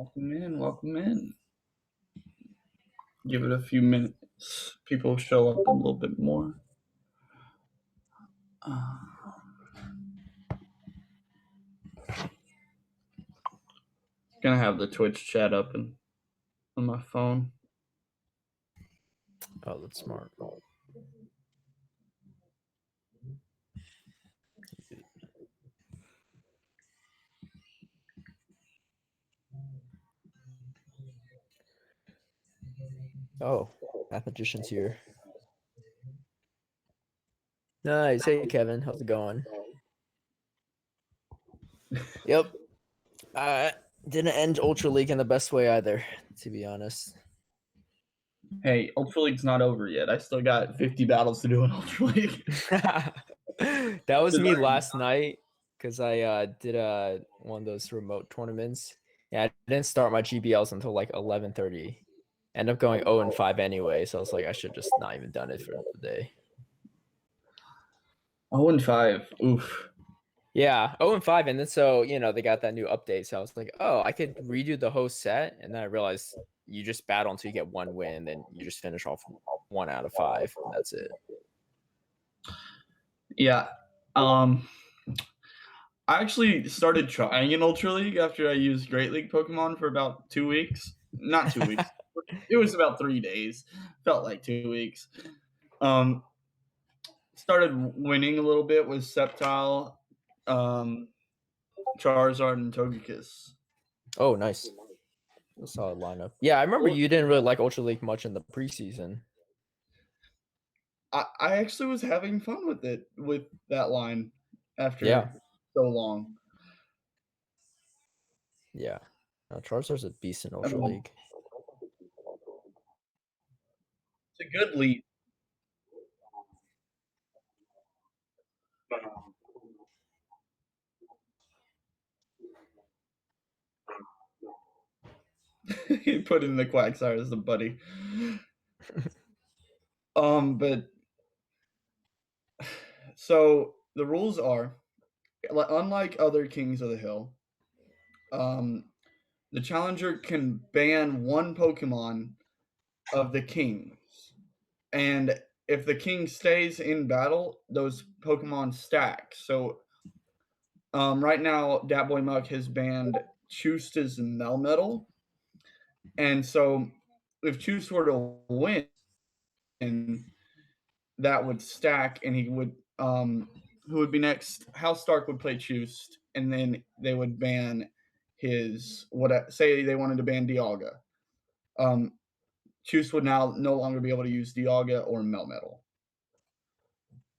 Welcome in, welcome in. Give it a few minutes. People show up a little bit more. Gonna have the Twitch chat up on my phone. Oh, that's smart. Oh, Math Magician's here. Nice. Hey, Kevin. How's it going? Yep. Didn't end Ultra League in the best way either, to be honest. Hey, Ultra League's not over yet. I still got 50 battles to do in Ultra League. That was me last night because I did one of those remote tournaments. Yeah, I didn't start my GBLs until like 11:30. Ended up going 0-5 anyway, so I was like, I should just not even done it for the day. 0-5. Oof. Yeah, 0-5, and then so they got that new update. So I was like, oh, I could redo the whole set, and then I realized you just battle until you get one win, and then you just finish off 1 out of 5, and that's it. Yeah. I actually started trying in Ultra League after I used Great League Pokemon for about 2 weeks. Not 2 weeks. It was about 3 days. Felt like 2 weeks. Started winning a little bit with Sceptile, Charizard, and Togekiss. Oh, nice. A solid lineup. Yeah, I remember you didn't really like Ultra League much in the preseason. I actually was having fun with it, with that line after so long. Yeah. No, Charizard's a beast in Ultra League. It's a good lead. He put in the Quagsire as a buddy. But so the rules are, unlike other Kings of the Hill, the challenger can ban one Pokemon of the kings, and if the king stays in battle, those Pokemon stack. So right now, Dat Boy Muck has banned Chusta's Melmetal, and so if Chust were to win, that would stack, and he would who would be next? House Stark would play Chust, and then they would ban his say they wanted to ban Dialga. Chust would now no longer be able to use Dialga or Melmetal,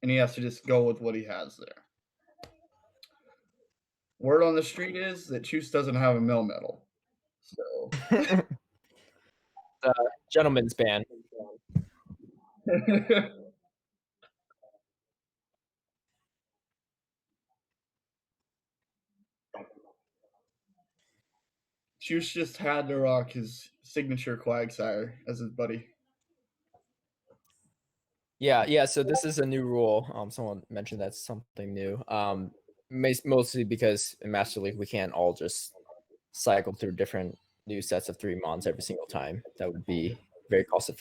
and he has to just go with what he has there. Word on the street is that Chust doesn't have a Melmetal, so Gentleman's ban. Chust just had to rock his signature Quagsire as his buddy. Yeah. So this is a new rule. Someone mentioned that's something new. Mostly because in Master League we can't all just cycle through different new sets of 3 mons every single time. That would be very cost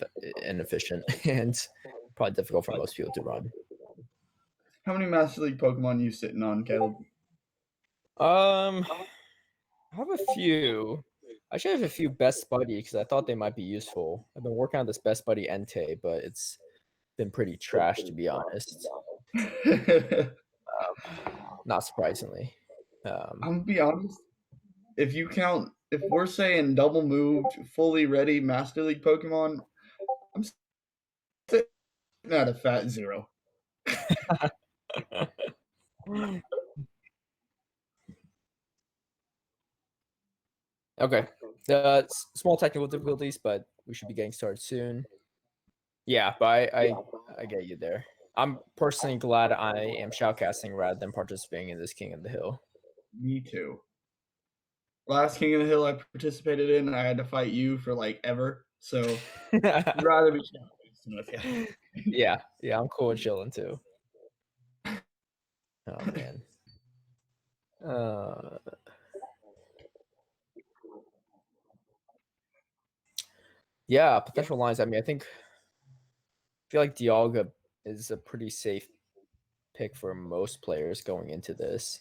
inefficient and probably difficult for most people to run. How many Master League Pokemon are you sitting on, Caleb? I have a few. I should have a few Best Buddy because I thought they might be useful. I've been working on this Best Buddy Entei, but it's been pretty trash to be honest. Not surprisingly. I'm gonna be honest. If we're saying double moved, fully ready Master League Pokemon, I'm sitting at a fat 0. Okay. Small technical difficulties, but we should be getting started soon. Yeah, but I get you there. I'm personally glad I am shoutcasting rather than participating in this King of the Hill. Me too. Last King of the Hill I participated in, I had to fight you for like ever. So I'd rather be shoutcasting with you. Yeah, I'm cool with chilling too. Oh man. Yeah, potential lines. I mean, I feel like Dialga is a pretty safe pick for most players going into this.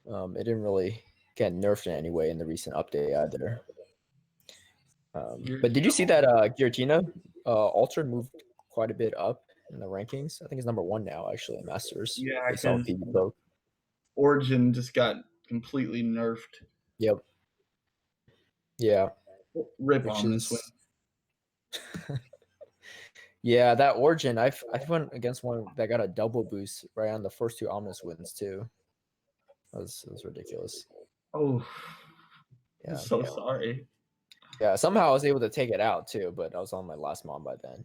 It didn't really get nerfed in any way in the recent update either. But did you see that Giratina altered moved quite a bit up in the rankings? I think it's number 1 now, actually, in Masters, Yeah, based on because PB Poke. Origin just got completely nerfed. Yep. Yeah, Rip which on this win. is yeah, that Origin. I've went against one that got a double boost right on the first 2 Omnis wins too. That was ridiculous. Oh, I'm Yeah. so sorry. Yeah, somehow I was able to take it out too, but I was on my last mon by then.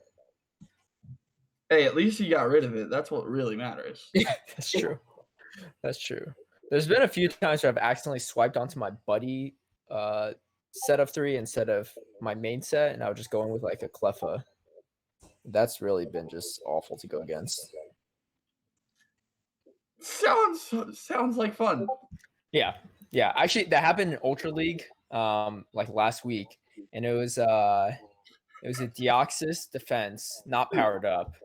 Hey, at least you got rid of it. That's what really matters. That's true. That's true. There's been a few times where I've accidentally swiped onto my buddy set of 3 instead of my main set, and I would just go in with like a Cleffa. That's really been just awful to go against. Sounds like fun. Yeah. Yeah. Actually, that happened in Ultra League like last week, and it was a Deoxys defense, not powered up.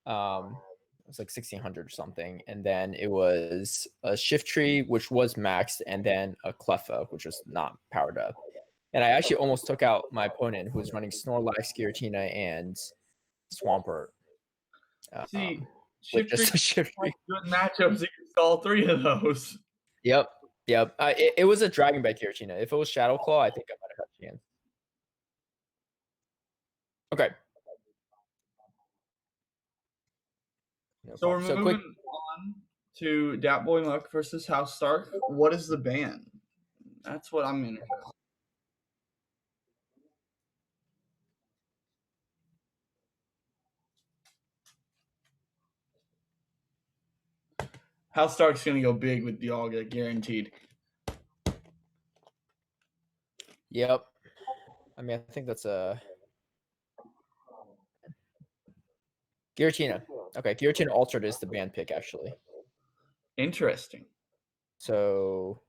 It was like 1600 or something, and then it was a Shift Tree, which was maxed, and then a Cleffa, which was not powered up. And I actually almost took out my opponent, who was running Snorlax, Giratina, and Swampert. See, With Shift just a Shift Tree. good matchups against all 3 of those. Yep. Yep. It was a Dragon Bite Giratina. If it was Shadow Claw, I think I might have had a chance. Okay. No So we're problem. moving on to Boy Muck versus House Stark. What is the ban? That's what I'm interested in. House Stark's going to go big with Dialga, guaranteed. Yep. I mean, I think that's a Giratina. Okay, Giratina Altered is the ban pick, actually. Interesting. So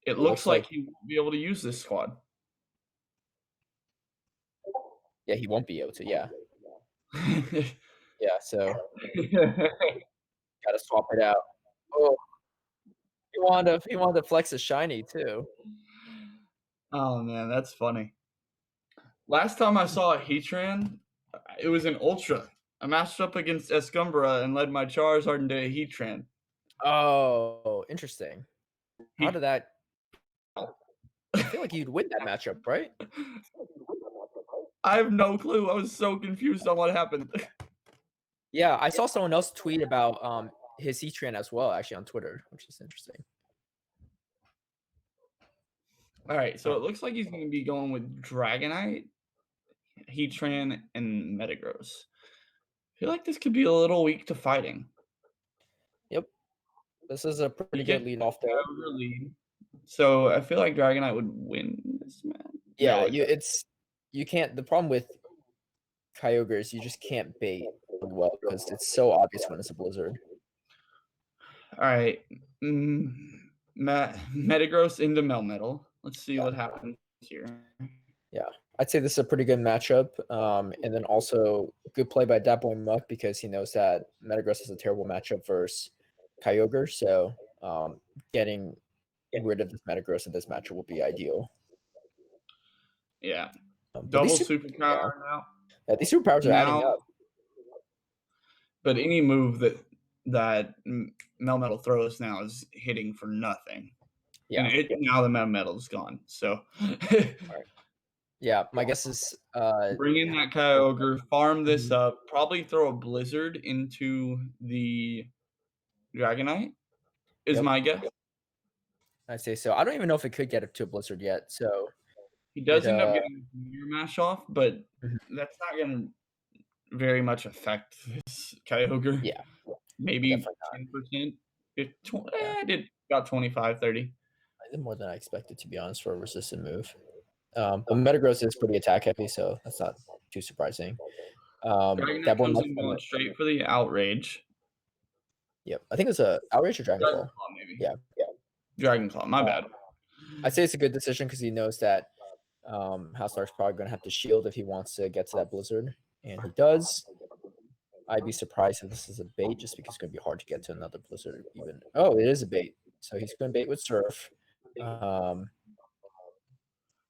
it looks like he won't be able to use this squad. Yeah, he won't be able to. Yeah. Yeah. So gotta swap it out. Oh, he wanted to flex a shiny too. Oh man, that's funny. Last time I saw a Heatran, it was an Ultra. I matched up against Escumbra and led my Charizard into a Heatran. Oh, interesting. How did that? I feel like you'd win that matchup, right? I have no clue. I was so confused on what happened. Yeah, I saw someone else tweet about his Heatran as well, actually on Twitter, which is interesting. All right, so it looks like he's going to be going with Dragonite, Heatran, and Metagross. I feel like this could be a little weak to fighting. Yep. This is a pretty good lead off there. So I feel like Dragonite would win this match. Yeah, you can't. The problem with Kyogre is you just can't bait well because it's so obvious when it's a blizzard. All right, Metagross into Melmetal. Let's see what happens here. Yeah, I'd say this is a pretty good matchup, and then also good play by Boy Muck because he knows that Metagross is a terrible matchup versus Kyogre. So getting rid of this Metagross in this matchup will be ideal. Yeah, double superpower now. Yeah, these superpowers are adding up. But any move that Melmetal throws now is hitting for nothing. Yeah, now the Melmetal is gone. So, yeah, my guess is bring in that Kyogre, farm this up, probably throw a Blizzard into the Dragonite. Is my guess. I'd say so. I don't even know if it could get up to a Blizzard yet. So he does end up getting your mash off, but that's not going to very much affect this Kyogre. Yeah, maybe 10%. I did about 25, 30. I did more than I expected, to be honest, for a resistant move. But Metagross is pretty attack heavy, so that's not too surprising. That comes in going straight for the Outrage. Yep, I think it's a Outrage or Dragon Claw. Maybe. Yeah. Dragon Claw. My bad. I'd say it's a good decision because he knows that Housedark's probably going to have to shield if he wants to get to that blizzard, and he does. I'd be surprised if this is a bait, just because it's going to be hard to get to another blizzard. Even it is a bait, so he's going to bait with surf.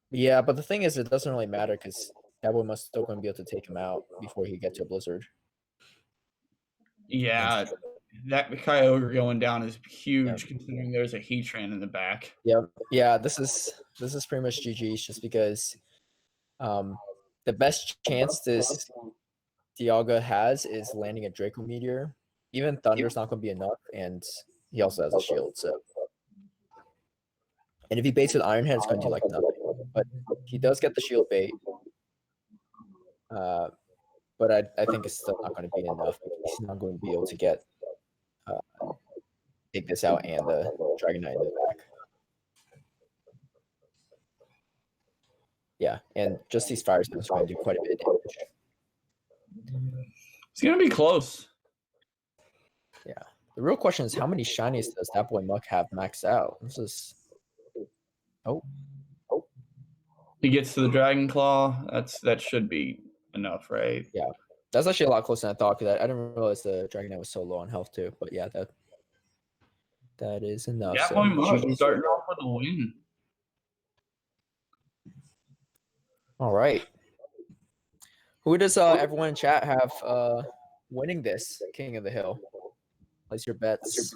Yeah, but the thing is, it doesn't really matter because that one must still going to be able to take him out before he gets to a blizzard. Yeah, that Kyogre going down is huge, considering there's a Heatran in the back. Yeah. This is pretty much GG's, just because the best chance this Dialga has is landing a Draco Meteor. Even Thunder's not going to be enough, and he also has a shield. So, and if he baits with Iron Head, it's going to do like nothing. But he does get the shield bait. But I think it's still not going to be enough. He's not going to be able to get take this out and the Dragonite in the back. Yeah, and just these fire stones are going to do quite a bit of damage. It's going to be close. Yeah. The real question is, how many shinies does that boy Muck have maxed out? This is... He gets to the Dragon Claw. That should be enough, right? Yeah. That's actually a lot closer than I thought, because I didn't realize the Dragonite was so low on health too. But yeah, that is enough. Yeah, boy Muck starting off with a win. All right. Who does everyone in chat have winning this King of the Hill? Place your bets.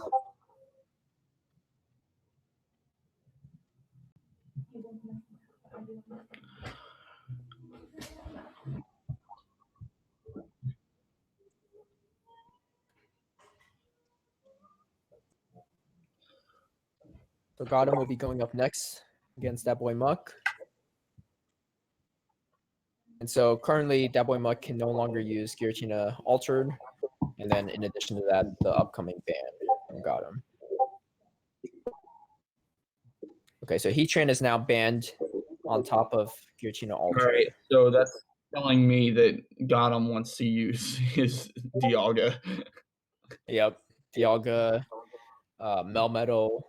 So Gotham will be going up next against that boy Muck. And so currently, that boy Muck can no longer use Giratina Altered. And then in addition to that, the upcoming ban from Gotham. Okay, so Heatran is now banned on top of Giratina Altered. All right, so that's telling me that Gotham wants to use his Dialga. Yep, Dialga, Melmetal.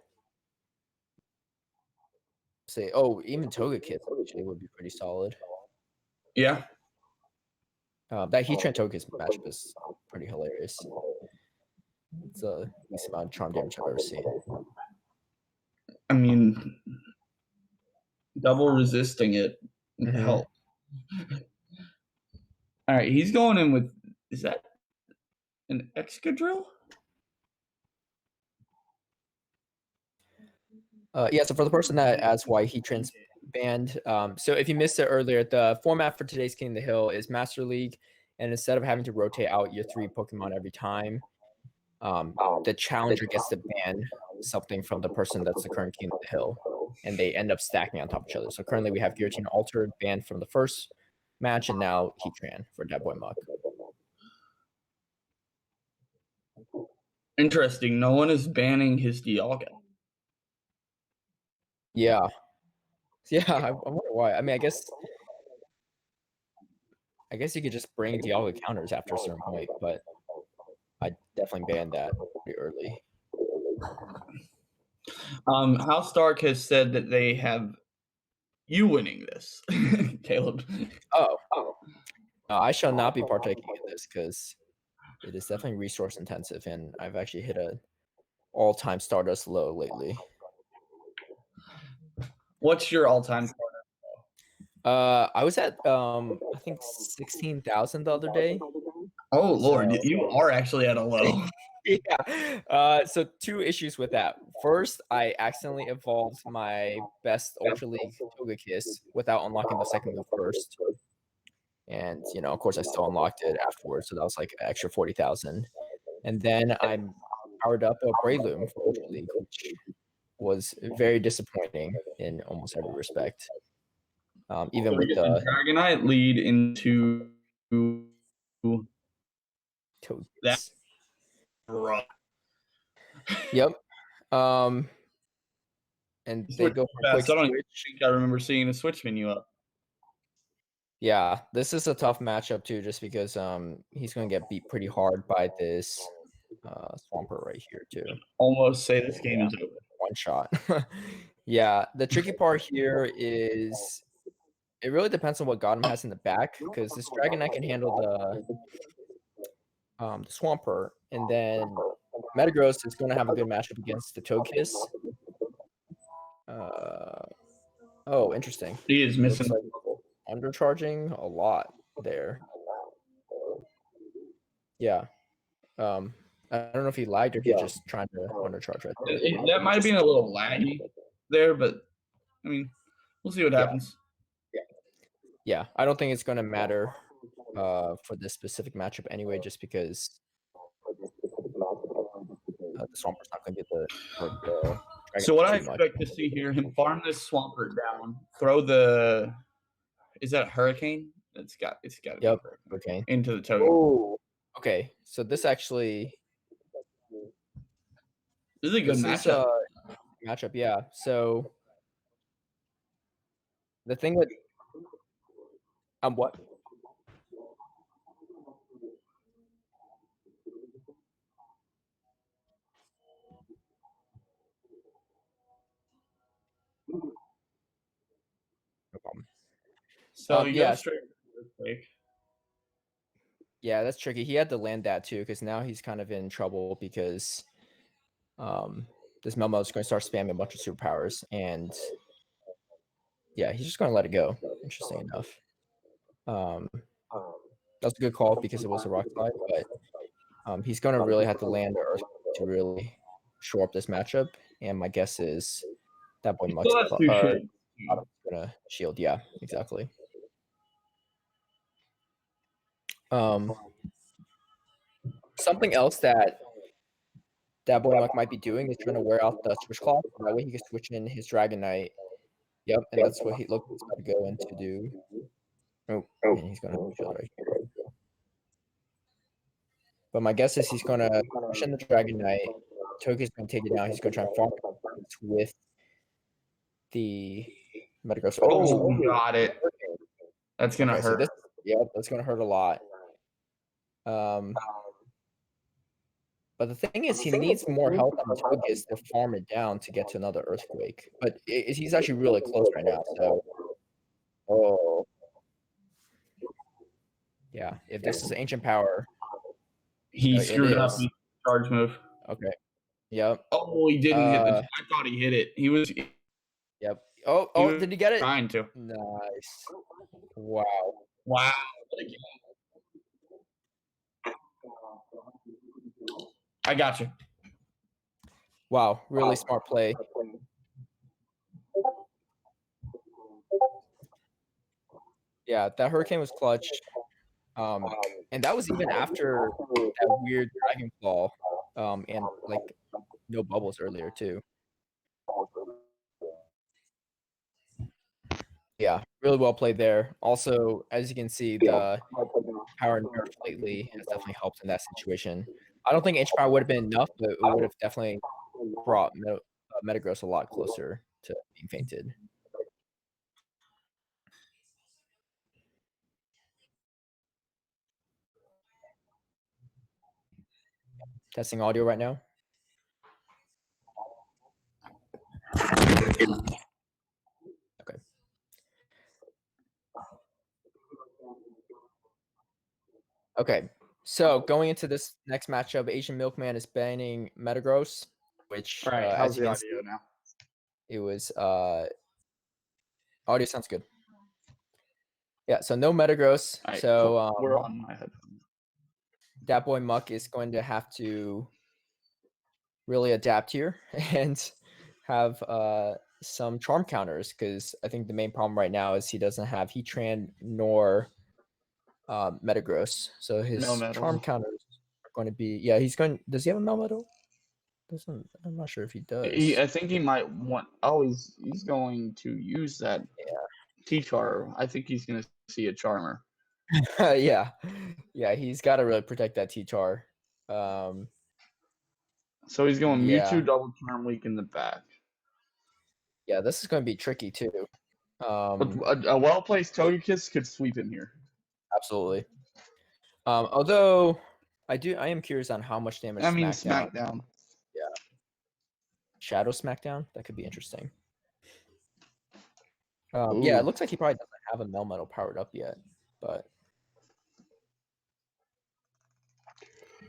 Even Togekiss actually would be pretty solid. Yeah. That Heatran Togekiss matchup is pretty hilarious. It's the least amount of charm damage I've ever seen. I mean, double resisting it help. All right, he's going in with, is that an Excadrill? Yeah, so for the person that asks why Heatran's banned, so if you missed it earlier, the format for today's King of the Hill is Master League, and instead of having to rotate out your 3 Pokemon every time, the challenger gets to ban something from the person that's the current King of the Hill, and they end up stacking on top of each other. So currently we have Giratina Altered banned from the first match, and now Heatran for that boy Muck. Interesting. No one is banning his Dialga. Yeah, I wonder why. I mean, I guess you could just bring Dialga counters after a certain point, but I definitely banned that pretty early. House Dark has said that they have you winning this, Caleb. I shall not be partaking in this because it is definitely resource intensive, and I've actually hit a all-time Stardust low lately. What's your all-time Stardust low? I was at I think 16,000 the other day. Oh Lord, you are actually at a low. Yeah. So 2 issues with that. First, I accidentally evolved my best Ultra League Togekiss without unlocking the second move first. And, of course, I still unlocked it afterwards. So that was like an extra 40,000. And then I powered up a Breloom for Ultra League, which was very disappointing in almost every respect. Even with the Dragonite lead into Togekiss. That. Yep. And they go for a quick switch. I don't think I remember seeing a switch menu up. Yeah, this is a tough matchup too, just because he's going to get beat pretty hard by this Swampert right here too. Almost say this game is over. One shot. Yeah, the tricky part here is It really depends on what Gotham has in the back, because this Dragonite can handle the Swampert, and then Metagross is going to have a good matchup against the Togekiss. Oh, interesting. He is missing. Looks like undercharging a lot there. Yeah. I don't know if he lagged or if he's just trying to undercharge right there. That might have been a little laggy there, but I mean, we'll see what happens. Yeah, I don't think it's going to matter for this specific matchup anyway, just because the Swampert's not going to get the So what I expect to see here, him farm this Swampert down, throw the, is that a Hurricane? It's got to be Hurricane into the Togekiss. Oh, okay. So this actually, this is a good matchup. Matchup, yeah. So the thing that what? No problem. So you yeah, straight. Yeah, that's tricky. He had to land that too, because now he's kind of in trouble because this Melmo is going to start spamming a bunch of superpowers, and yeah, he's just going to let it go. Interesting enough. That was a good call because it was a rock slide, but he's going to really have to land Earth to really shore up this matchup. And my guess is that boy Muck's going to shield. Yeah, exactly. Something else that boy Muck might be doing is trying to wear out the Switch Clock. That way he can switch in his Dragonite. Yep, and that's what he looks to go in to do. Oh, and he's going to shield right here. But my guess is he's going to push in the Dragonite. Togekiss going to take it down. He's going to try and farm it with the Metagross. Oh, got it. That's going to hurt. So that's going to hurt a lot. But the thing is, he needs more help on Togekiss to farm it down to get to another Earthquake. But he's actually really close right now. So, yeah, if this is Ancient Power, he screwed up the charge move. Okay. Yep. Oh, he didn't hit the. I thought he hit it. He was. Yep. Oh, did he get it? Trying to. Nice. Wow. I got you. Wow, really smart play. Yeah, that Hurricane was clutch. And that was even after that weird Dragon Claw, and like no bubbles earlier too. Yeah, really well played there. Also, as you can see, the power nerf lately has definitely helped in that situation. I don't think Ancient Power would have been enough, but it would have definitely brought Metagross a lot closer to being fainted. Testing audio right now. Okay. Okay. So going into this next matchup, Asian Milkman is banning Metagross, which how's the audio now? It was audio sounds good. Yeah, so no Metagross. Right, so we're on my headphones. That boy Muck is going to have to really adapt here and have some charm counters, because I think the main problem right now is he doesn't have Heatran nor Metagross. So his charm counters are going to be does he have a Melmetal? I'm not sure if he does. I think he might want. Oh, he's going to use that. T-Char. I think he's going to see a Charmer. yeah, he's got to really protect that T-Char. So he's going Mewtwo double Charm Leak in the back. Yeah, this is going to be tricky too. But a well-placed Togekiss could sweep him here. Absolutely. Although I am curious on how much damage. Smackdown. Yeah. Shadow Smackdown. That could be interesting. Yeah, it looks like he probably doesn't have a Melmetal powered up yet, but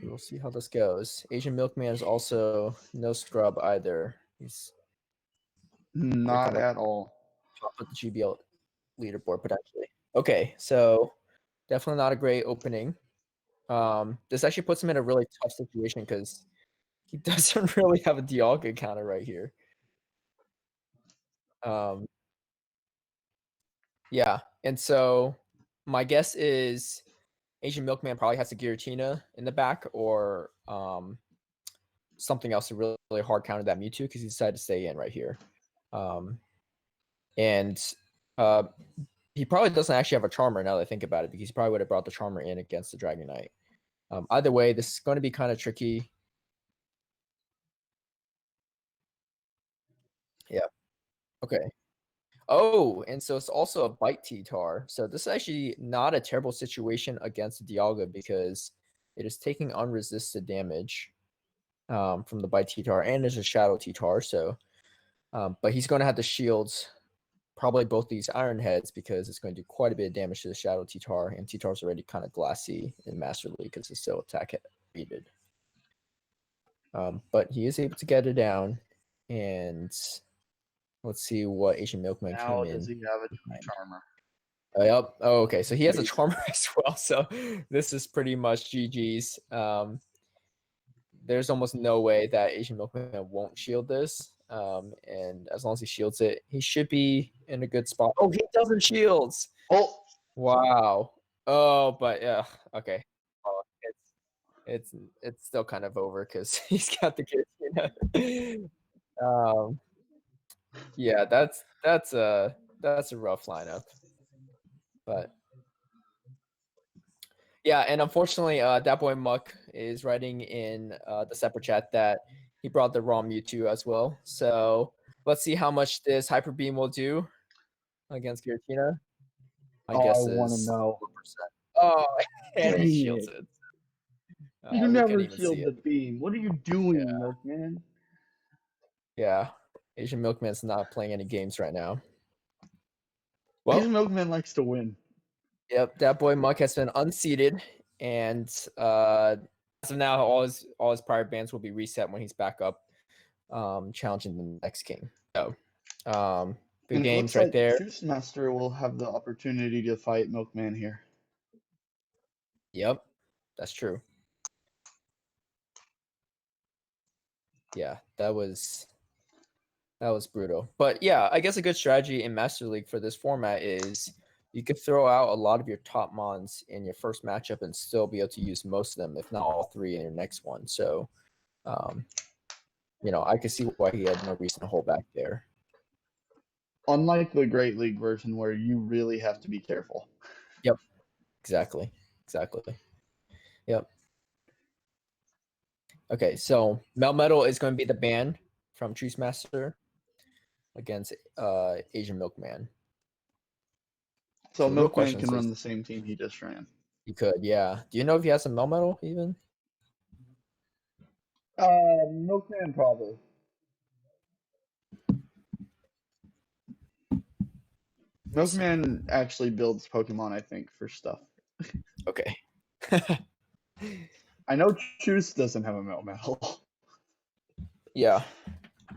we'll see how this goes. Asian Milkman is also no scrub either. He's Not kind of at all. top of the GBL leaderboard potentially. Okay, so definitely not a great opening. This actually puts him in a really tough situation because he doesn't really have a Dialga counter right here. Yeah, and so my guess is Asian Milkman probably has a Giratina in the back or something else to really, really hard counter that Mewtwo because he decided to stay in right here. And he probably doesn't actually have a Charmer now that I think about it because he probably would have brought the Charmer in against the Dragonite. Either way, this is going to be kind of tricky. Yeah. Okay. Oh, and so it's also a Bite T-Tar. So this is actually not a terrible situation against Dialga because it is taking unresisted damage from the Bite T-Tar, and there's a Shadow T-Tar. So, but he's going to have to shield probably both these Iron Heads because it's going to do quite a bit of damage to the Shadow T-Tar, and T-Tar's already kind of glassy in Master League because it's still attack rated. But he is able to get it down, and let's see what Asian Milkman Now came in. does he have a Charmer? Yep. Oh, okay. So he has a Charmer as well. So this is pretty much GG's. There's almost no way that Asian Milkman won't shield this. And as long as he shields it, he should be in a good spot. Oh, he doesn't shields. Oh, Wow. Oh, but yeah. Okay. Oh, it's still kind of over because he's got the Giratina. Yeah, that's a rough lineup. But yeah, and unfortunately, that boy Muck is writing in the separate chat that he brought the raw Mewtwo as well. So let's see how much this Hyper Beam will do against Giratina. My guess I want to is know. 4%. Oh, and he Dang shields it. it. You We couldn't never even shield see the it. beam. What are you doing, Milkman? Yeah, Asian Milkman's not playing any games right now. Well, Asian Milkman likes to win. yep, that boy Muck has been unseated, and as of now, all his prior bans will be reset when he's back up, challenging the next king. So, good And it games looks right like there. Truce Master will have the opportunity to fight Milkman here. Yep, that's true. Yeah, that was brutal. But yeah, I guess a good strategy in Master League for this format is you could throw out a lot of your top mons in your first matchup and still be able to use most of them, if not all three, in your next one. So, I could see why he had no reason to hold back there. Unlike the Great League version where you really have to be careful. Yep. Exactly. Yep. Okay, so Melmetal is going to be the ban from Truce Master against Asian Milkman. So the real Milkman question can is, run the same team he just ran. he could, yeah. Do you know if he has a Melmetal even? Milkman probably. Milkman actually builds Pokemon, I think, for stuff. Okay. I know Truce doesn't have a Melmetal. Yeah.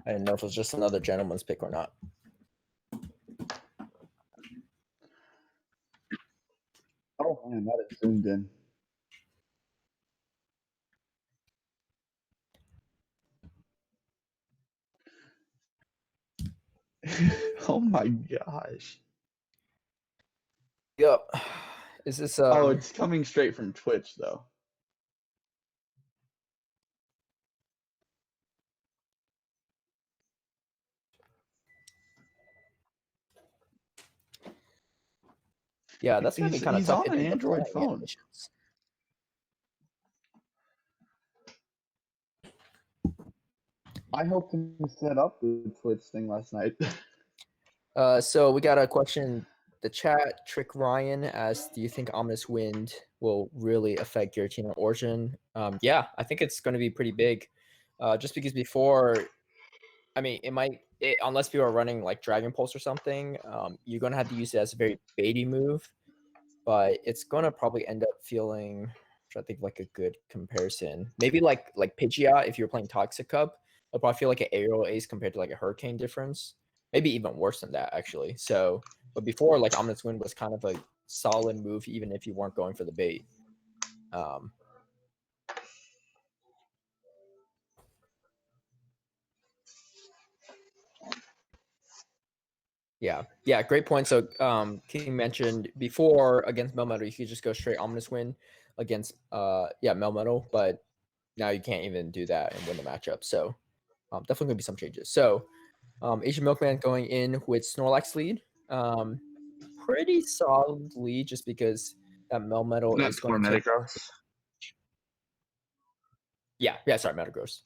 I didn't know if it was just another gentleman's pick or not. Oh man, that is zoomed in. Oh my gosh. Yep. Is this Oh, it's coming straight from Twitch though. yeah, that's gonna be kind of He's tough. on an Android phone. I helped him set up the Twitch thing last night. So we got a question. The chat, Trick Ryan asks, do you think Ominous Wind will really affect Giratina Origin? Yeah, I think it's going to be pretty big. Just because before, I mean, it might unless people are running like Dragon Pulse or something, you're gonna have to use it as a very baity move. But it's gonna probably end up feeling. I'm trying to think of, like, a good comparison. Maybe like Pidgeot if you're playing Toxic Cup. It'll probably feel like an aerial ace compared to like a hurricane difference. Maybe even worse than that actually. So, but before, like, Ominous Wind was kind of a solid move even if you weren't going for the bait. Um, yeah, great point. So, King mentioned before against Melmetal, you could just go straight Ominous Wind against Melmetal, but now you can't even do that and win the matchup. So, definitely gonna be some changes. So, Asian Milkman going in with Snorlax lead. Pretty solid lead just because that Melmetal Not is going before to take. Metagross. Yeah, sorry, Metagross.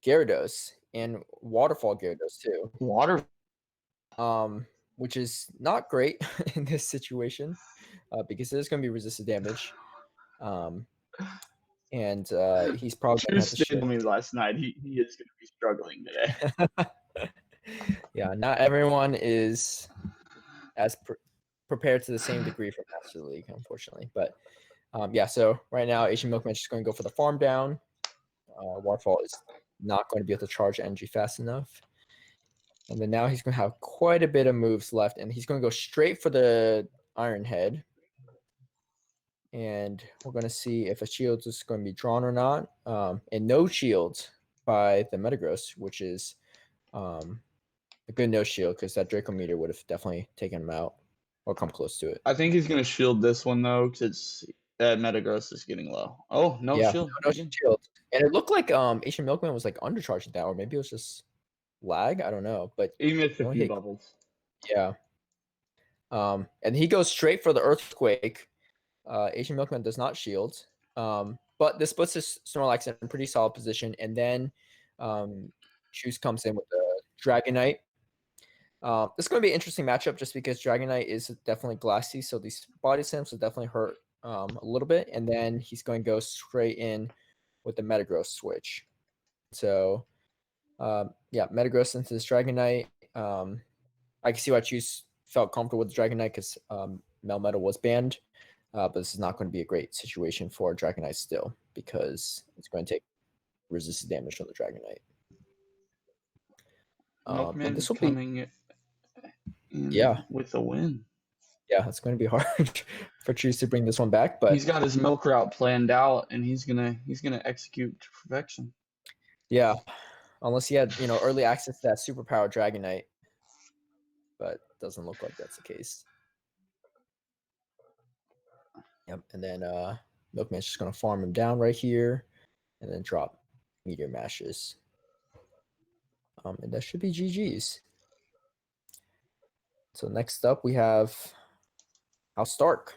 Gyarados and Waterfall Gyarados too. Water. Which is not great in this situation because there's going to be resisted damage. And he's probably going to have to Tuesday shield. told me last night he is going to be struggling today. Yeah, not everyone is as prepared to the same degree for Master League, unfortunately. But so right now, Asian Milkman is just going to go for the farm down. Waterfall is not going to be able to charge energy fast enough. And then now he's going to have quite a bit of moves left, and he's going to go straight for the Iron Head. And we're going to see if a shield is going to be drawn or not. And no shield by the Metagross, which is a good no shield because that Draco Meteor would have definitely taken him out or come close to it. I think he's going to shield this one, though, because that Metagross is getting low. Oh, no shield. No shield. And it looked like Asian Milkman was like undercharging that, or maybe it was just lag. I don't know. But he missed a few bubbles. Yeah. And he goes straight for the Earthquake. Asian Milkman does not shield. But this puts his Snorlax in a pretty solid position. And then Shoes comes in with the Dragonite. This is going to be an interesting matchup just because Dragonite is definitely glassy. So these body slams will definitely hurt a little bit. And then he's going to go straight in with the Metagross switch. So, Metagross into this Dragonite. I can see why Shoes felt comfortable with the Dragonite because Melmetal was banned. But this is not going to be a great situation for Dragonite still because it's going to take resisted damage from the Dragonite. Milkman this will coming with a win. Yeah, it's going to be hard for Choose to bring this one back, but he's got his milk route planned out, and he's gonna execute to perfection. Yeah, unless he had early access to that superpower Dragonite, but doesn't look like that's the case. Yep, and then Milkman's just going to farm him down right here, and then drop Meteor Mashes. And that should be GG's. So next up, we have House Stark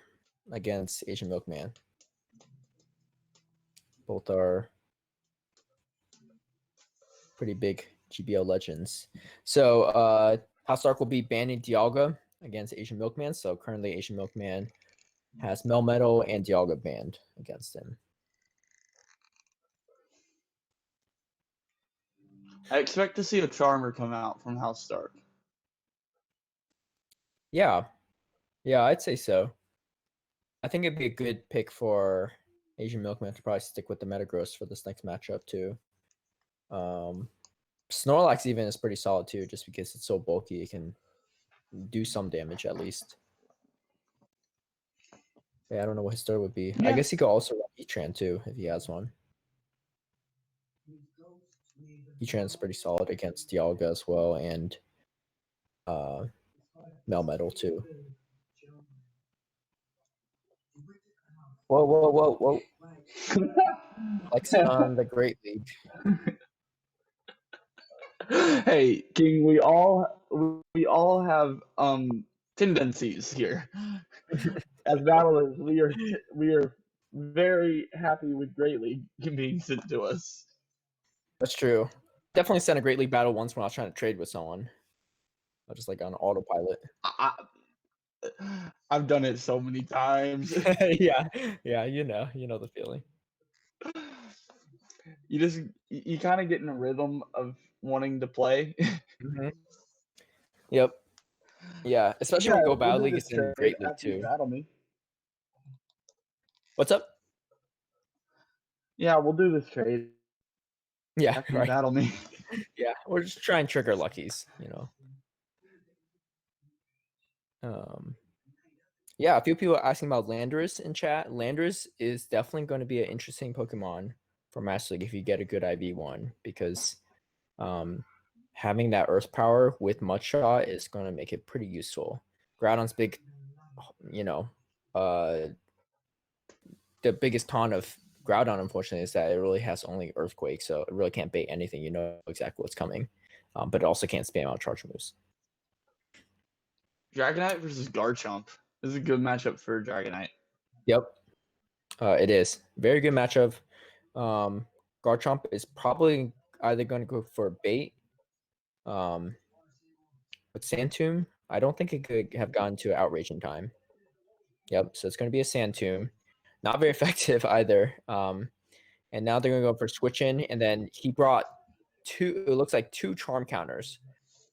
against Asian Milkman. Both are pretty big GBL legends. So House Stark will be banning Dialga against Asian Milkman. So currently Asian Milkman has Melmetal and Dialga banned against him. I expect to see a Charmer come out from House Stark. Yeah, I'd say so. I think it'd be a good pick for Asian Milkman to probably stick with the Metagross for this next matchup too. Snorlax even is pretty solid too, just because it's so bulky, it can do some damage at least. Yeah, I don't know what his third would be. Yeah. I guess he could also run Heatran too if he has one. Heatran's pretty solid against Dialga as well, and Melmetal too. Whoa. Flexing on the Great League. Hey, King, we all have tendencies here. As battlers, we are very happy with Great League being sent to us. That's true. Definitely sent a Great League battle once when I was trying to trade with someone. I was just like on autopilot. I've done it so many times. yeah, you know the feeling. you kind of get in a rhythm of wanting to play. Mhm. Yep. Yeah, especially Yeah, when Go we'll Battle do League this is in trade Great League after you too. battle me. What's up? Yeah, we'll do this trade Yeah, after you right. battle me. Yeah, we're just trying to trigger luckies, Yeah, a few people are asking about Landorus in chat. Landorus is definitely going to be an interesting Pokemon for Master League if you get a good IV one, because having that Earth power with Mudshot is going to make it pretty useful. Groudon's big, the biggest con of Groudon, unfortunately, is that it really has only Earthquake, so it really can't bait anything. You know exactly what's coming, but it also can't spam out charge moves. Dragonite versus Garchomp. This is a good matchup for Dragonite. Yep, it is very good matchup. Garchomp is probably either going to go for bait. With Sand Tomb, I don't think it could have gotten to Outrage in time. Yep, so it's going to be a Sand Tomb. Not very effective either. And now they're going to go for Switch In, and then he brought it looks like two Charm Counters.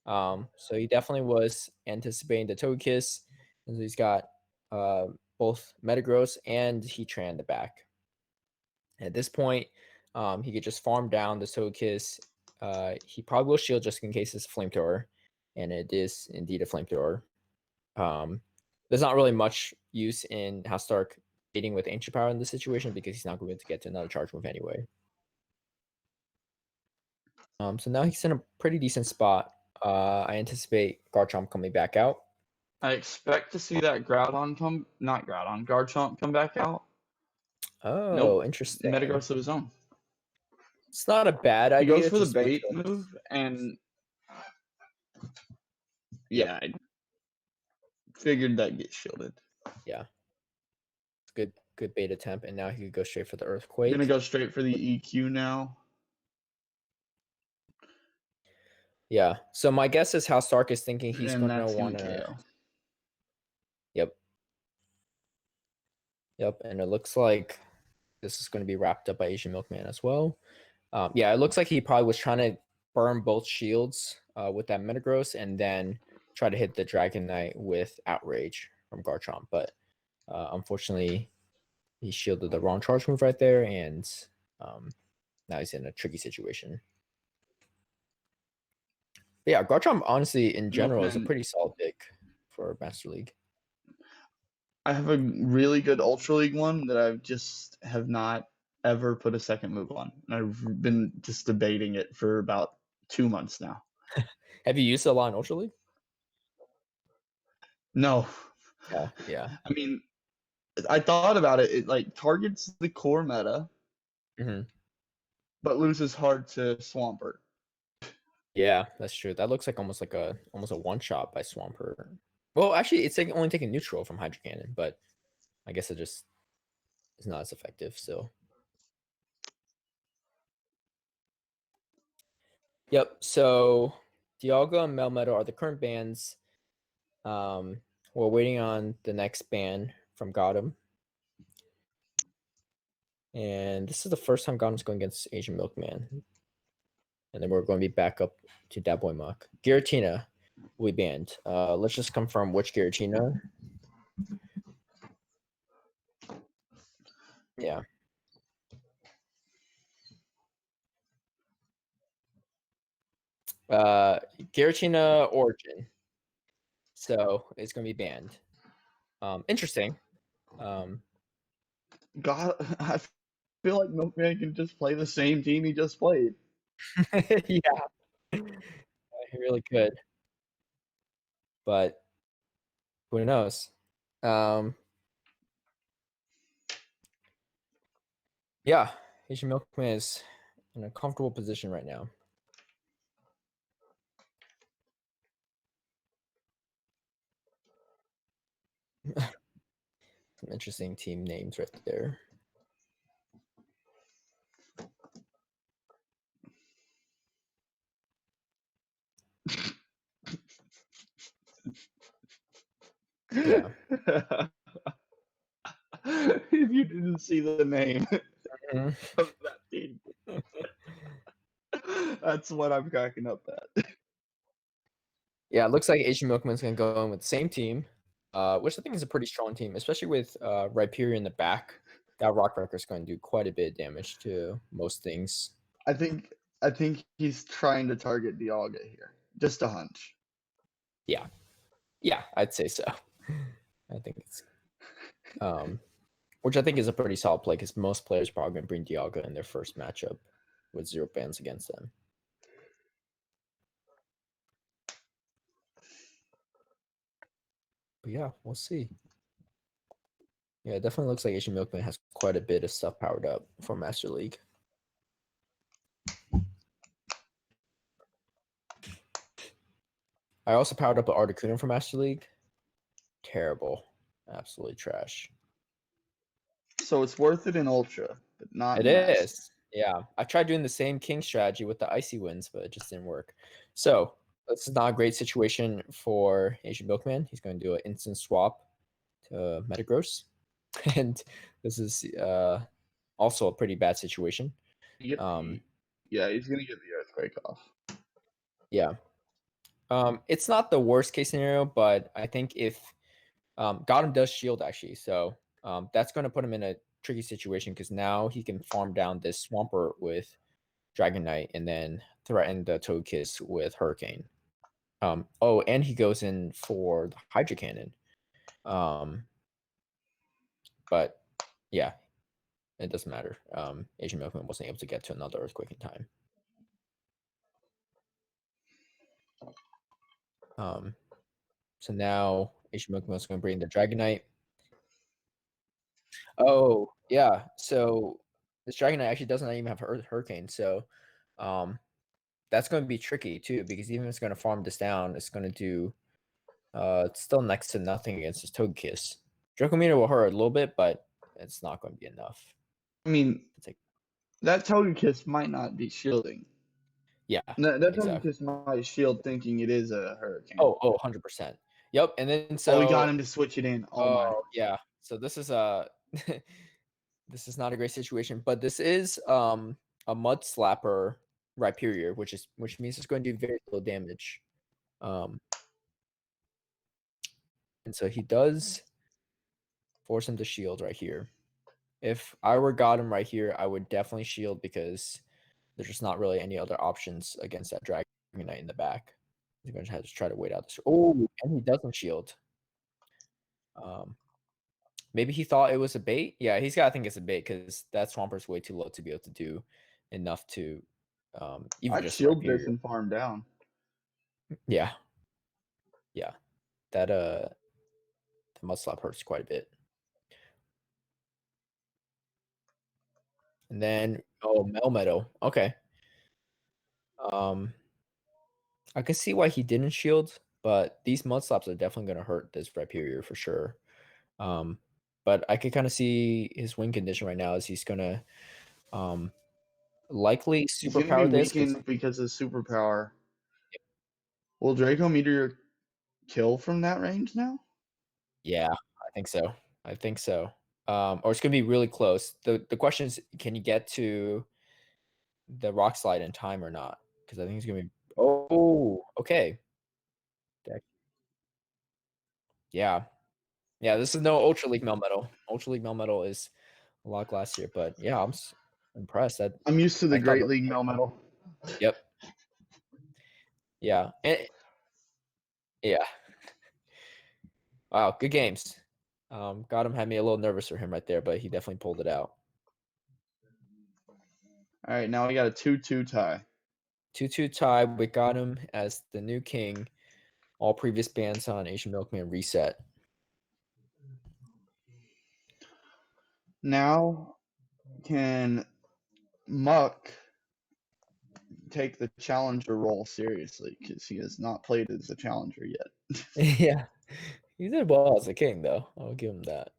So he definitely was anticipating the Togekiss, and so he's got both Metagross and Heatran in the back. At this point, he could just farm down the Togekiss. He probably will shield just in case it's a Flamethrower, and it is indeed a Flamethrower. There's not really much use in House Stark beating with Ancient Power in this situation because he's not going to get to another charge move anyway. So now he's in a pretty decent spot. I anticipate Garchomp coming back out. I expect to see that Garchomp come back out. Oh, Nope. interesting. Metagross of his own. It's not a bad He idea goes for to the switch bait over. move, and yeah, I figured that gets shielded. Yeah. It's good bait attempt, and now he could go straight for the I'm Earthquake. gonna go straight for the EQ now. Yeah. So my guess is how Stark is thinking he's And gonna that's want gonna to. KO. Yep. And it looks like this is going to be wrapped up by Asian Milkman as well. Yeah, it looks like he probably was trying to burn both shields with that Metagross, and then try to hit the Dragonite with Outrage from Garchomp. But unfortunately, he shielded the wrong charge move right there, and now he's in a tricky situation. But yeah, Garchomp, honestly, in general, is a Milkman, pretty solid pick for Master League. I have a really good Ultra League one that I just have not ever put a second move on. I've been just debating it for about 2 months now. Have you used it a lot in Ultra League? No. Yeah. I mean, I thought about it. It like targets the core meta, Mm-hmm. but loses hard to Swampert. Yeah, that's true. That looks like almost a one shot by Swampert. Well, actually, it's only taking neutral from Hydro Cannon, but I guess it just is not as effective. So, yep. So, Dialga and Melmetal are the current bans. We're waiting on the next ban from Gotham, and this is the first time Gotham's going against Asian Milkman, and then we're going to be back up to Dat Boy Muck. Giratina will be banned. Let's just confirm which Giratina. Yeah. Giratina Origin. So it's going to be banned. Interesting. God, I feel like Milkman can just play the same team he just played. Yeah, he really could. But who knows? Yeah, Asian Milkman is in a comfortable position right now. Some interesting team names right there. Yeah. If you didn't see the name Mhm. of that team. That's what I'm cracking up at. Yeah, it looks like Asian Milkman's gonna go in with the same team, which I think is a pretty strong team, especially with Rhyperior in the back. That Rock Wrecker is going to do quite a bit of damage to most things. I think he's trying to target Dialga here. Just a hunch. Yeah, I'd say so. I think it's, which I think is a pretty solid play because most players are probably going to bring Dialga in their first matchup with 0 bans against them. But yeah, we'll see. Yeah, it definitely looks like Asian Milkman has quite a bit of stuff powered up for Master League. I also powered up an Articuno for Master League. Terrible. Absolutely trash. So it's worth it in Ultra, but not It in Master. is. Yeah. I tried doing the same King strategy with the Icy Winds, but it just didn't work. So this is not a great situation for Asian Milkman. He's going to do an instant swap to Metagross. And this is also a pretty bad situation. Yeah, he's gonna get the Earthquake off. Yeah. It's not the worst case scenario, but I think if Gotham does shield actually, so that's going to put him in a tricky situation because now he can farm down this Swampert with Dragonite and then threaten the Togekiss with Hurricane. Oh, and he goes in for the Hydro Cannon. But yeah, it doesn't matter. Asian Milkman wasn't able to get to another Earthquake in time. So now Asian Milkman is going to bring the Dragonite. Oh, yeah. So this Dragonite actually doesn't even have Hurricane. So that's going to be tricky too, because even if it's going to farm this down, it's going to do it's still next to nothing against this Togekiss. Draco Meter will hurt a little bit, but it's not going to be enough. I mean, that Togekiss might not be shielding. Yeah. That Togekiss might shield thinking it is a Hurricane. Oh, 100%. Yep. And then so we got him to switch it in. Oh my. Yeah. So this is this is not a great situation, but this is a Mud Slapper Rhyperior, which means it's going to do very little damage. And so he does force him to shield right here. If I were got him right here, I would definitely shield because there's just not really any other options against that Dragonite in the back. He's going to have to try to wait out this. Oh, and he doesn't shield. Maybe he thought it was a bait. Yeah, he's got to think it's a bait because that Swampert's way too low to be able to do enough to even I'd just shield this and farm down. Yeah. Yeah. That the Mud Slap hurts quite a bit. And then Melmetal. Okay. I can see why he didn't shield, but these Mud Slaps are definitely going to hurt this Rhyperior for sure. But I could kind of see his win condition right now as he's going to likely superpower this because of superpower. Will Draco Meteor kill from that range now? Yeah, I think so. Or it's gonna be really close. The question is, can you get to the Rock Slide in time or not? Because I think it's gonna be. Oh, okay. Yeah. This is no Ultra League Melmetal. Ultra League Melmetal is a lot classier, but yeah, I'm impressed. I'm used to the Great League Melmetal. Yep. Yeah. Yeah. Wow, good games. Got him, had me a little nervous for him right there, but he definitely pulled it out. All right, now we got a 2-2 tie. 2-2 tie. We got him as the new king. All previous bans on Asian Milkman reset. Now, can Muck take the challenger role seriously? Because he has not played as a challenger yet. Yeah. He did well as a king, though. I'll give him that.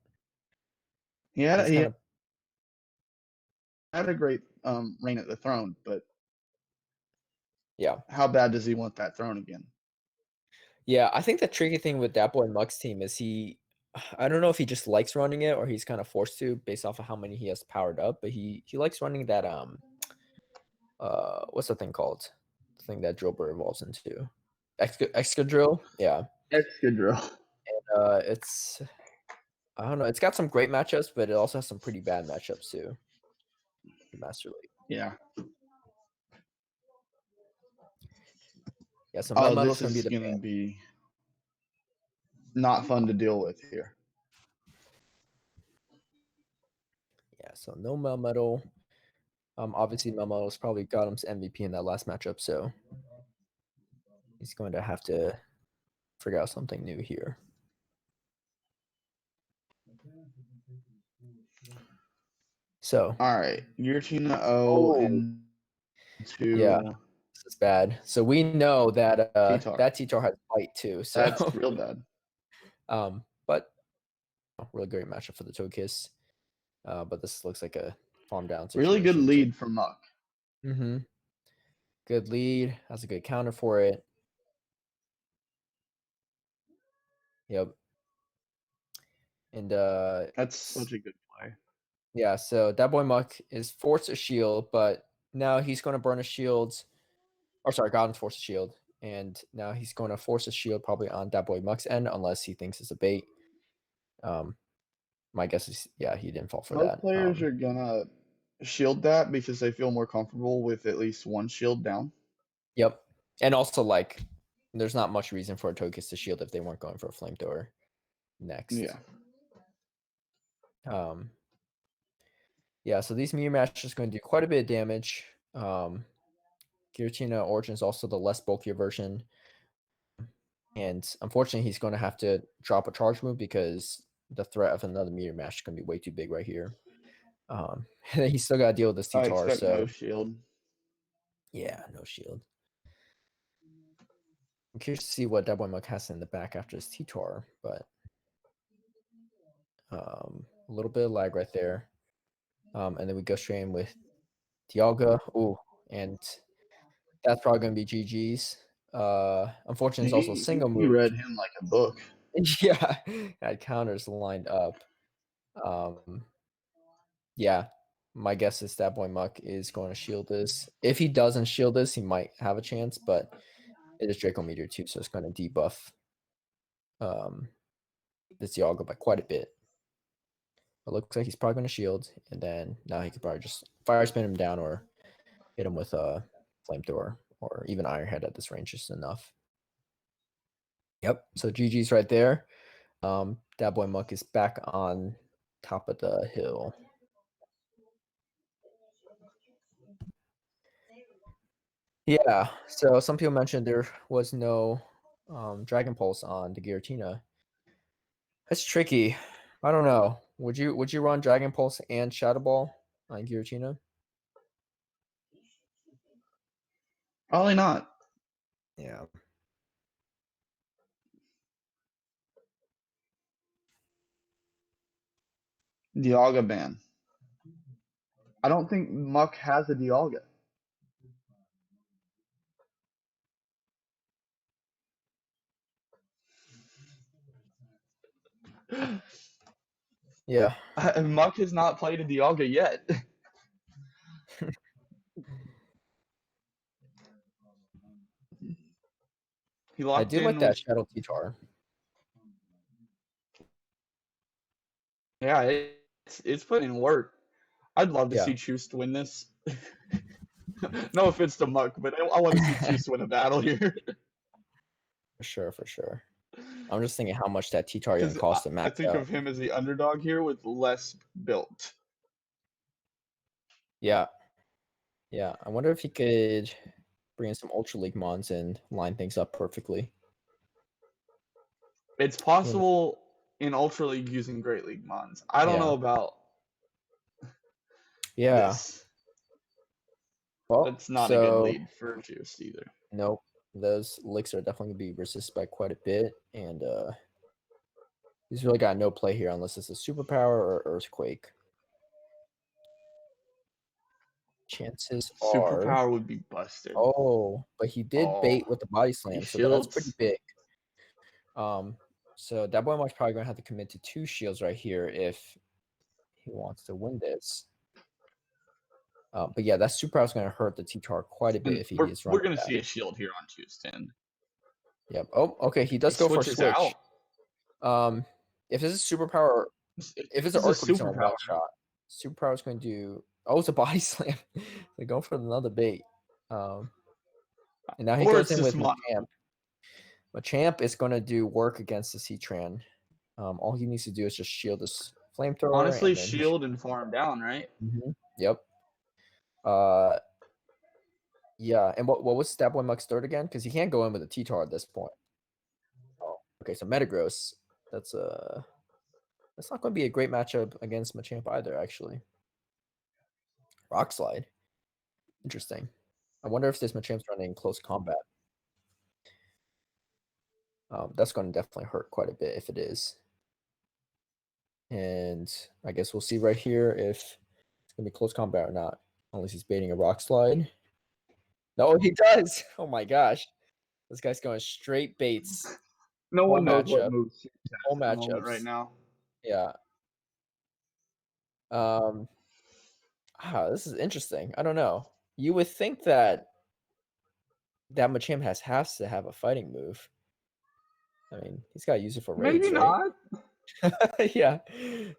He had a great reign at the throne, but yeah, how bad does he want that throne again? Yeah, I think the tricky thing with that boy Muck's team is I don't know if he just likes running it or he's kind of forced to based off of how many he has powered up, but he likes running that what's the thing called? thing that Drillbur evolves into. Excadrill, yeah. Excadrill. It's I don't know. It's got some great matchups, but it also has some pretty bad matchups too. The Master League. Yeah. Yeah, so Oh, Melmetal's this gonna be is the gonna ban. be not fun to deal with here. Yeah, so no Melmetal. Obviously Melmetal's probably got him to MVP in that last matchup, so he's going to have to figure out something new here. So All right, Giratina O into yeah, this is bad. So we know that T-Tar. that T-Tar has bite too. So That's real bad. But really great matchup for the Togekiss. But this looks like a farm down situation. Really good lead from Muck. Mm-hmm. Good lead. Has a good counter for it. Yep. And That's such a good play. yeah, so that boy Muck is forced a shield, but now he's going to burn a shield. Or sorry, Godwin's forced a shield. And now he's going to force a shield probably on that boy Muck's end, unless he thinks it's a bait. My guess is, yeah, he didn't fall for Most that. players are gonna shield that because they feel more comfortable with at least one shield down. Yep. And also, like, there's not much reason for a Togekiss to shield if they weren't going for a flamethrower next. Yeah. Yeah, so these Meteor Mash is going to do quite a bit of damage. Giratina Origin is also the less bulkier version. And unfortunately, he's going to have to drop a charge move because the threat of another Meteor Mash is going to be way too big right here. He's still got to deal with this T-Tar. I expect So no shield. Yeah, no shield. I'm curious to see what that boy Muck has in the back after his T-Tar, but a little bit of lag right there. And then we go straight in with Dialga. Ooh, and that's probably going to be GG's. Unfortunately, it's also a single He move. read him like a book. Yeah, had counters lined up. Yeah, my guess is that boy Muck is going to shield this. If he doesn't shield this, he might have a chance, but it is Draco Meteor too, so it's going to debuff this Dialga by quite a bit. It looks like he's probably going to shield, and then now he could probably just fire spin him down or hit him with a flamethrower or even Iron Head at this range is enough. Yep. So GG's right there. Dat boy Muck is back on top of the hill. Yeah. So some people mentioned there was no Dragon Pulse on the Giratina. That's tricky. I don't know. Would you run Dragon Pulse and Shadow Ball on Giratina? Probably not. Yeah. Dialga ban. I don't think Muck has a Dialga. Yeah. Muck has not played a Dialga yet. He I locked do in like that with Shadow T-Tar. yeah, it's putting in work. I'd love to Yeah. see Choost win this. No offense to Muck, but I want to see Choost win a battle here. For sure. I'm just thinking how much that T-Tar going to cost to I max think out. of him as the underdog here with less built. Yeah. Yeah. I wonder if he could bring in some Ultra League mons and line things up perfectly. It's possible in Ultra League using Great League mons. I don't know about this. Well, That's not a good lead for Choost either. Nope. Those licks are definitely going to be resisted by quite a bit, and he's really got no play here unless it's a superpower or Earthquake. Chances are Superpower would be busted. Oh, but he did bait with the body slam, so that's pretty big. So that boy Muck's probably going to have to commit to 2 shields right here if he wants to win this. But yeah, that super power is going to hurt the T-Tar quite a bit if he is running. We're going to see a shield here on choose 10. Yep. Oh, okay. He does go for a switch. If this is superpower, if it's an Earthquake on a one shot, superpower is going to do. Oh, it's a body slam. They go for another bait. And now he goes in with Machamp. Machamp is going to do work against the C-Tran. All he needs to do is just shield this flamethrower. Honestly, shield and farm down, right? Mm-hmm. Yep. Yeah. And what was Stab Boy Muck's third again? Because he can't go in with a T-Tar at this point. Oh, okay. So Metagross. That's not going to be a great matchup against Machamp either, actually. Rock Slide. Interesting. I wonder if this Machamp's running close combat. That's going to definitely hurt quite a bit if it is. And I guess we'll see right here if it's going to be close combat or not. Unless he's baiting a Rock Slide. No, he does. Oh my gosh. This guy's going straight baits. No one knows what moves whole matchups right now. Yeah. This is interesting. I don't know. You would think that Machamp has to have a fighting move. I mean, he's got to use it for raids, maybe not. Right? Yeah.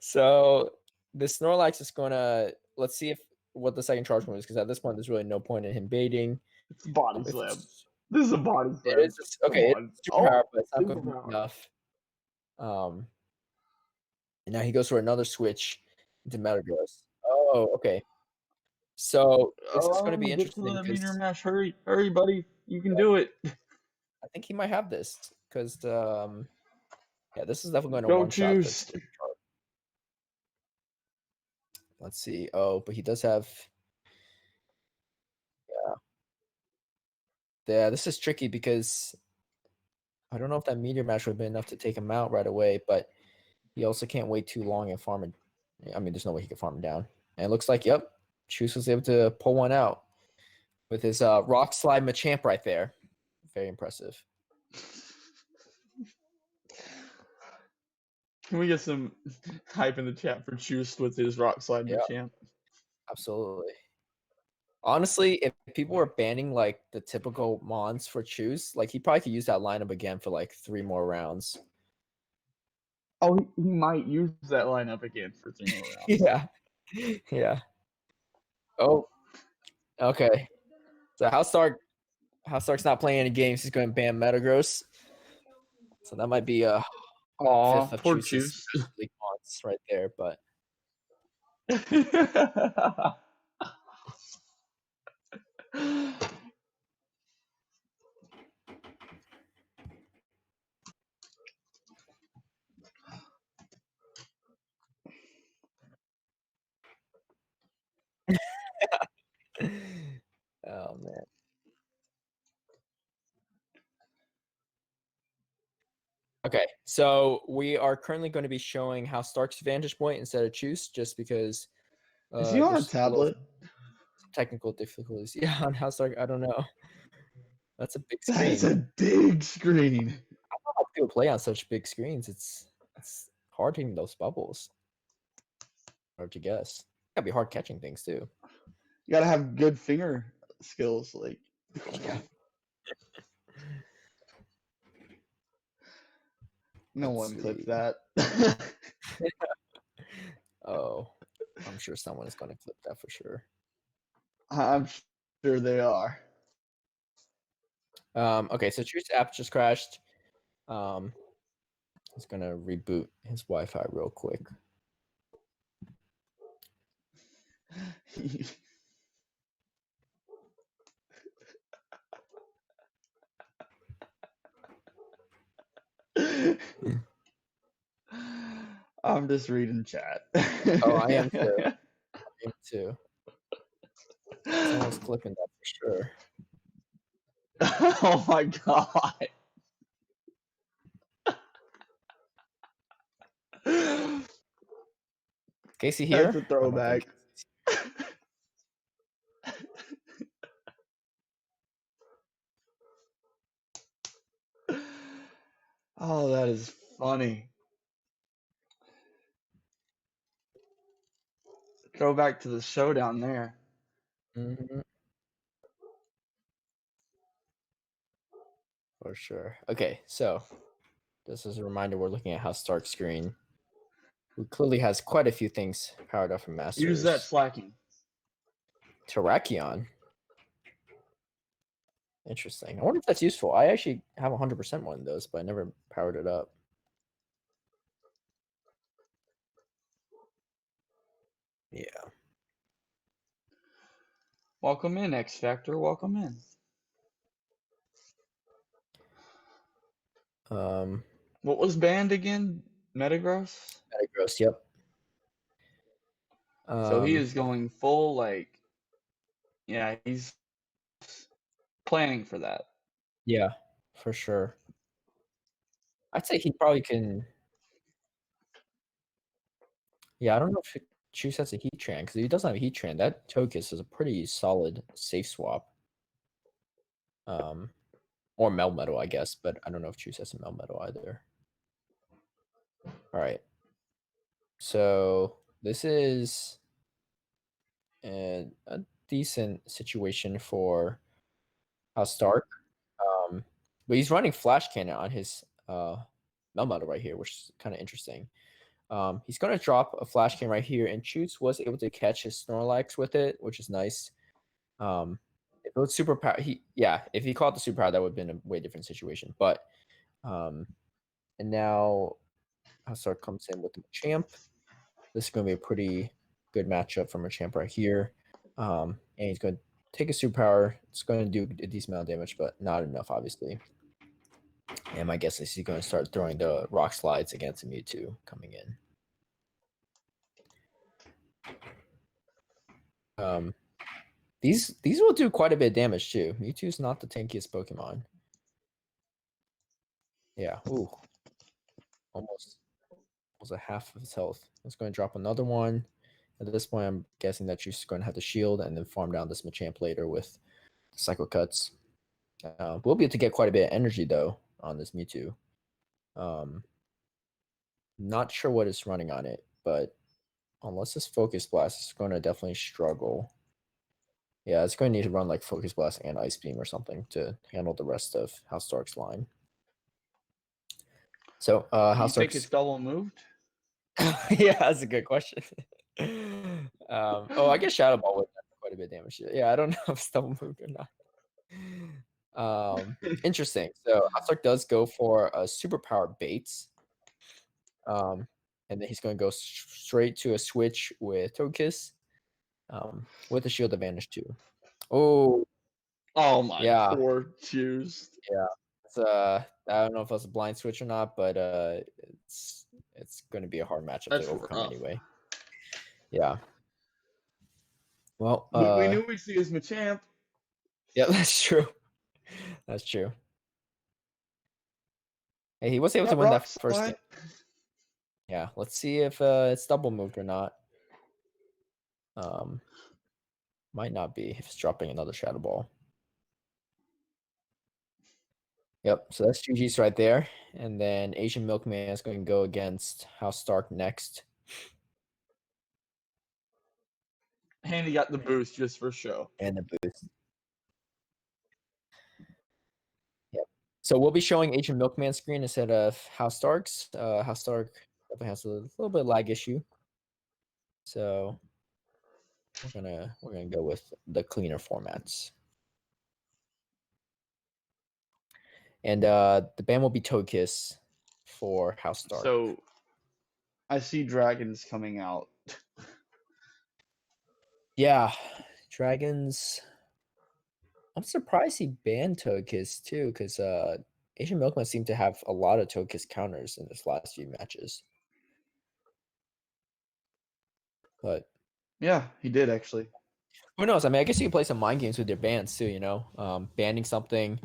So the Snorlax is gonna. Let's see what the second charge move is, because at this point there's really no point in him baiting. It's body slam. This is a body slam. It is okay. It's super power, but it's not going to be enough. And now he goes for another switch into Metagross. Oh, okay. So this is going to be interesting. Get to the meteor mash. Hurry, buddy! You can do it. I think he might have this because yeah, this is definitely going to one shot. Let's see. Oh, but he does have. Yeah, this is tricky because I don't know if that meteor mash would have been enough to take him out right away, but he also can't wait too long and farm it. I mean, there's no way he can farm him down. And it looks like, yep, Choose was able to pull one out with his Rock Slide Machamp right there. Very impressive. Can we get some hype in the chat for Choose with his Rock Slide Machamp? Absolutely. Honestly, if people were banning like the typical mons for Choose, like he probably could use that lineup again for like 3 more rounds. Oh, he might use that lineup again for 3 more rounds. Yeah. Oh, okay. So Stark's not playing any games. He's going to ban Metagross. So that might be a fifth of poor Choose's league mons right there, but. Oh man. Okay, so we are currently going to be showing how Stark's vantage point instead of Choose, just because. Is he on a tablet? Technical difficulties. Yeah, on how Stark. I don't know. That's a big screen. That's a big screen. I don't know how people play on such big screens. It's hard hitting those bubbles. Hard to guess. It gotta be hard catching things too. You gotta have good finger skills, like. No one clips that. Oh, I'm sure someone is going to clip that for sure. I'm sure they are. Okay, so Choose app just crashed. He's gonna reboot his Wi-Fi real quick. I'm just reading chat. Oh, I am too. I am too. Someone's clipping that for sure. Oh my god. Casey here? That's a throwback. Oh, that is funny. Go back to the showdown there. Mhm. For sure. Okay, so this is a reminder we're looking at how Stark screen, who clearly has quite a few things powered up from Masters. Use that slacking. Terrakion. Interesting. I wonder if that's useful. I actually have 100% one of those, but I never powered it up. Yeah. Welcome in, X Factor. Welcome in. What was banned again? Metagross? Metagross, yep. So he is going full, like, yeah, he's planning for that. Yeah, for sure. I'd say he probably can. Yeah, I don't know if Choose has a Heatran, because if he doesn't have a Heatran, that Togekiss is a pretty solid safe swap. Or Melmetal, I guess, but I don't know if Choose has a Melmetal either. All right. So this is a decent situation for House Stark. But he's running Flash Cannon on his Melmetal right here, which is kind of interesting. He's going to drop a Flash Cannon right here, and Choots was able to catch his Snorlax with it, which is nice. If it was superpower, if he caught the superpower, that would have been a way different situation. But and now Hassar comes in with the Machamp. This is going to be a pretty good matchup for Machamp right here. And he's going to take a superpower. It's going to do a decent amount of damage, but not enough, obviously. And my guess is he's going to start throwing the rock slides against Mewtwo coming in. These will do quite a bit of damage too. Mewtwo's not the tankiest Pokemon. Yeah. Ooh. Almost a half of his health. It's going to drop another one. At this point, I'm guessing that you're going to have the shield and then farm down this Machamp later with Cycle Cuts. We'll be able to get quite a bit of energy though on this Mewtwo. Not sure what is running on it, but unless this Focus Blast is going to definitely struggle. Yeah, it's going to need to run like Focus Blast and Ice Beam or something to handle the rest of House Stark's line. So, House Do you think Stark's... it's double moved? Yeah, that's a good question. I guess Shadow Ball would have quite a bit of damage. Yeah, I don't know if it's double moved or not. Interesting. So House Stark does go for a superpower Baits. And then he's going to go straight to a switch with Togekiss. With the shield advantage too. Oh my yeah, poor Choose. yeah. It's I don't know if that's a blind switch or not, but it's going to be a hard matchup That's to overcome rough. anyway. Yeah. Well, we knew we'd see his Machamp. Yeah, that's true. That's true. Hey, he was able to win that first game. Yeah, let's see if it's double moved or not. Might not be if it's dropping another Shadow Ball. Yep, so that's GG's right there. And then Asian Milkman is going to go against House Stark next. And he got the boost just for show. And the boost. Yep. So we'll be showing Asian Milkman screen instead of House Stark's. House Stark definitely has a little bit of lag issue. So we're gonna go with the cleaner formats. And the ban will be Togekiss for House Stark. So I see dragons coming out. Yeah, dragons. I'm surprised he banned Togekiss too, because Asian Milkman seemed to have a lot of Togekiss counters in his last few matches. But yeah, he did actually. Who knows? I mean, I guess you can play some mind games with your bans too. You know, banning something,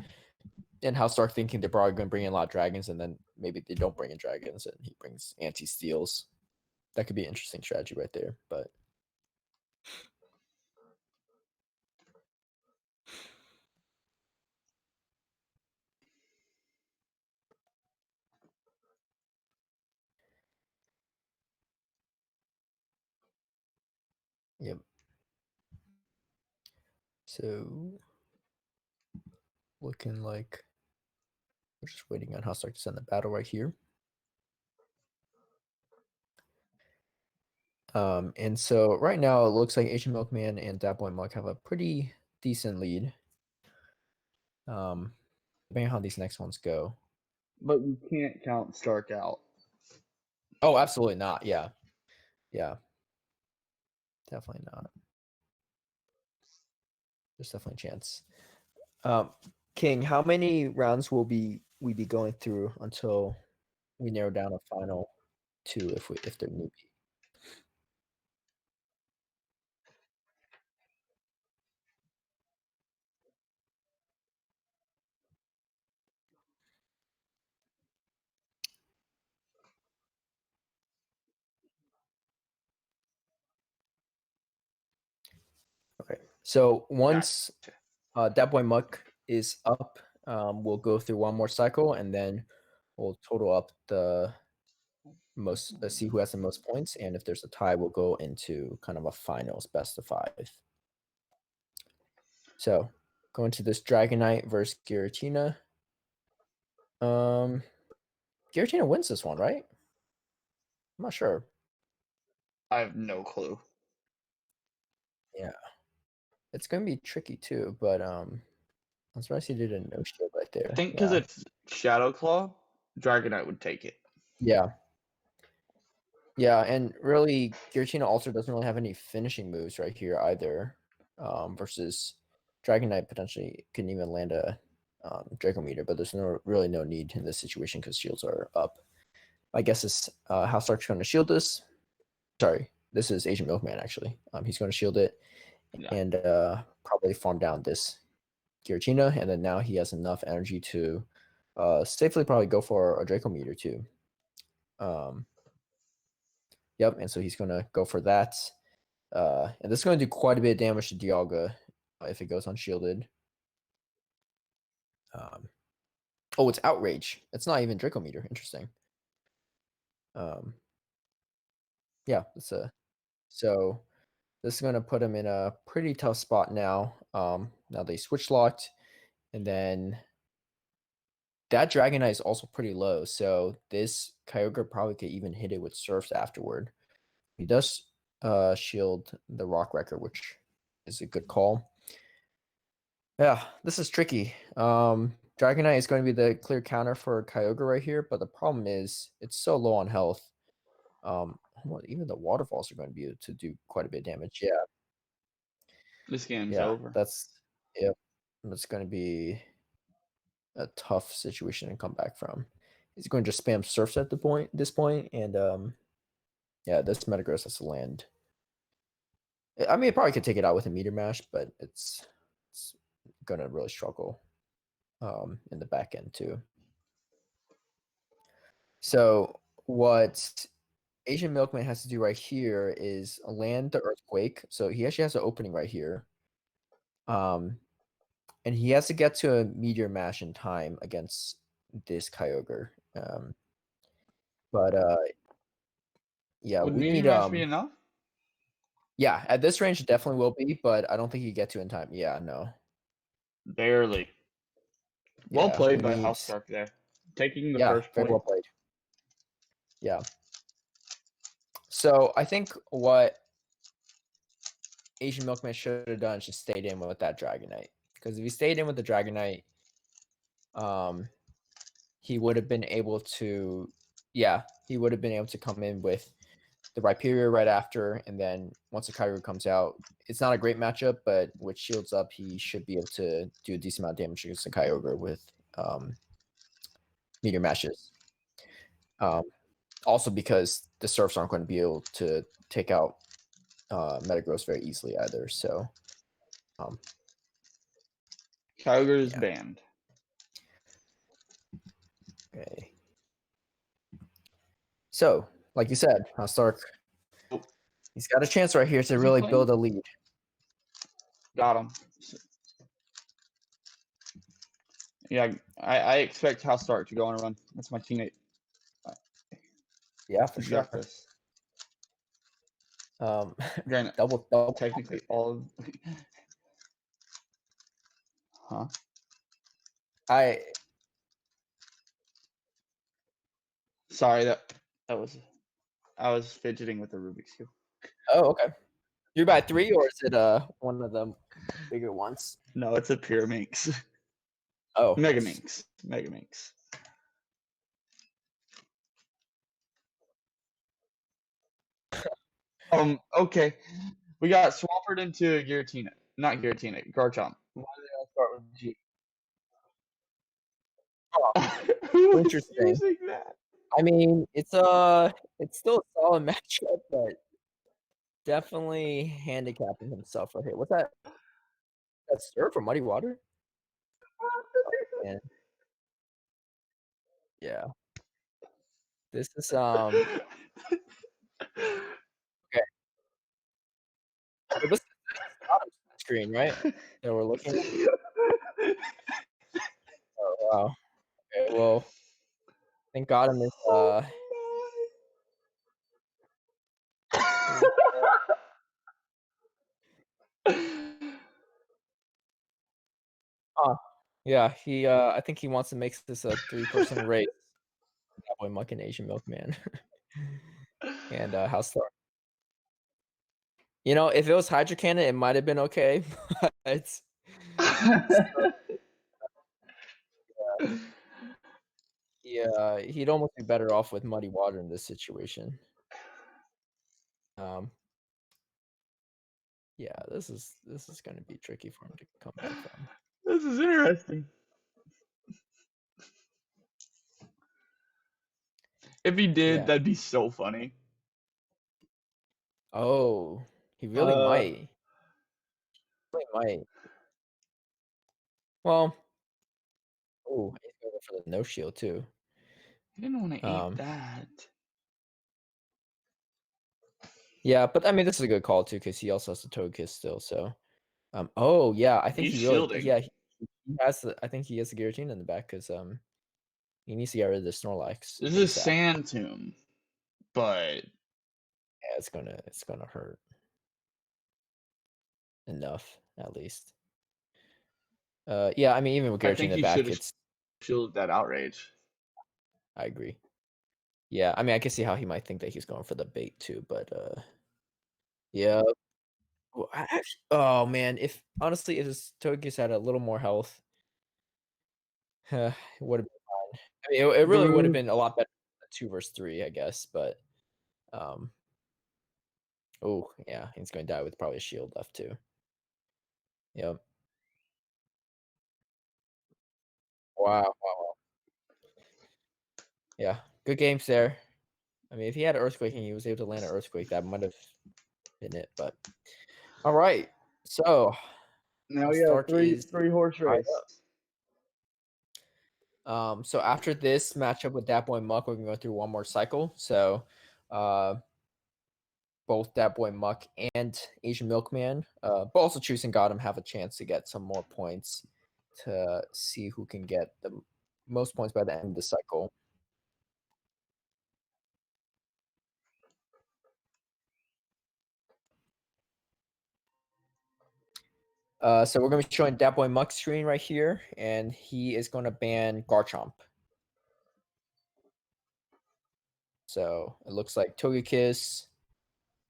and House Stark thinking they're probably going to bring in a lot of dragons, and then maybe they don't bring in dragons, and he brings anti-steals. That could be an interesting strategy right there. But yep. So looking like we're just waiting on Housemarque to send the battle right here. And so right now it looks like Asian Milkman and Boy Muck have a pretty decent lead. Depending on how these next ones go. But you can't count Stark out. Oh, absolutely not. Yeah. Yeah. Definitely not. There's definitely a chance. King, how many rounds will we be going through until we narrow down a final two if there need be? Okay. So once that boy Muck is up, we'll go through one more cycle and then we'll total up the most, see who has the most points, and if there's a tie, we'll go into kind of a finals best of 5. So going to this Dragonite versus Giratina. Giratina wins this one, right? I'm not sure. I have no clue. Yeah, it's gonna be tricky too, but I'm surprised he did a no shield right there. I think because it's Shadow Claw, Dragonite would take it. Yeah. Yeah, and really, Giratina also doesn't really have any finishing moves right here either. Versus Dragonite potentially can even land a Draco Meter, but there's really no need in this situation because shields are up. I guess it's Housemarque's going to shield this. Sorry, this is Asian Milkman actually. He's going to shield it and probably farm down this Giratina, and then now he has enough energy to safely probably go for a Draco Meter too. Yep, and so he's going to go for that. And this is going to do quite a bit of damage to Dialga if it goes unshielded. Oh, it's Outrage. It's not even Draco Meter. Interesting. Yeah, so this is going to put him in a pretty tough spot now. Now they switch locked, and then that Dragonite is also pretty low, so this Kyogre probably could even hit it with Surfs afterward. He does shield the Rock Wrecker, which is a good call. Yeah, this is tricky. Dragonite is going to be the clear counter for Kyogre right here, but the problem is it's so low on health. Even the waterfalls are going to be able to do quite a bit of damage. Yeah. This game's over. That's going to be a tough situation to come back from. He's going to just spam surfs at this point, and yeah, this Metagross has to land. I mean, it probably could take it out with a Meteor Mash, but it's going to really struggle in the back end too. So what Asian Milkman has to do right here is land the Earthquake. So he actually has an opening right here. And he has to get to a Meteor Mash in time against this Kyogre. But yeah, Would we Meteor need Mash be enough? yeah, at this range it definitely will be, but I don't think you get to in time. Yeah, no. Barely. Well Yeah, played by Housemarque there. Taking the first very point. well played. Yeah. So I think what Asian Milkman should have done is just stayed in with that Dragonite. Because if he stayed in with the Dragonite, he would have been able to, come in with the Rhyperior right after, and then once the Kyogre comes out, it's not a great matchup, but with shields up, he should be able to do a decent amount of damage against the Kyogre with Meteor Mashes. Also because the Surfs aren't going to be able to take out Metagross very easily either, so Kyogre is banned. Okay. So, like you said, Stark, he's got a chance right here to really build a lead. Got him. Yeah, I expect Housemarque to go on a run. That's my teammate. Yeah, for sure. Got this. Granted, double. Technically, all of Huh? Sorry, that was I was fidgeting with the Rubik's Cube. Oh, okay. 3x3, or is it one of the bigger ones? No, it's a Pyraminx. Oh, Megaminx. Megaminx. Okay. We got Swampert into Giratina. Not Giratina, Garchomp. Why did I start with G? Who was Interesting. using that? I mean, it's still a solid matchup, but definitely handicapping himself right here. What's that? That stir for Muddy Water? Oh, man. Yeah. This is okay. So this is bottom screen, right? That we're looking at. Oh wow. Okay, well, thank God I'm yeah, he I think he wants to make this a 3-person race. That boy Muck and Asian Milkman. And House Star. You know, if it was Hydro Cannon, it might have been okay, but yeah, he'd almost be better off with Muddy Water in this situation. Yeah, this is gonna be tricky for him to come back from. This is interesting. If he did, Yeah. that'd be so funny. Oh, he really might. Really might. Well, oh, he's going for the no shield too. He didn't want to eat that. Yeah, but I mean, this is a good call too because he also has the Togekiss still. So, oh yeah, I think He's he really, shielding. yeah, he has the. I think he has the Giratina in the back because he needs to get rid of the Snorlax. This is ASAP. Sand Tomb, but Yeah, it's gonna hurt enough at least. Yeah, I mean, even with I Giratina think in the he back, should have it's. shielded that outrage. I agree. Yeah, I mean, I can see how he might think that he's going for the bait too, but yeah. Well, oh man, if honestly, if his Togekiss had a little more health, it would have been fine. I mean, it really would have been a lot better than 2 versus 3, I guess. But oh yeah, he's going to die with probably a shield left too. Yep. Wow. Yeah, good games there. I mean, if he had an Earthquake and he was able to land an Earthquake, that might have been it. But all right, so now we have three horse race. So after this matchup with Dat Boy Muck, we're gonna go through one more cycle. So, both Dat Boy Muck and Asian Milkman, but also Choosing Gotham have a chance to get some more points to see who can get the most points by the end of the cycle. So we're gonna be showing Dat Boy Muck's screen right here, and he is gonna ban Garchomp. So it looks like Togekiss,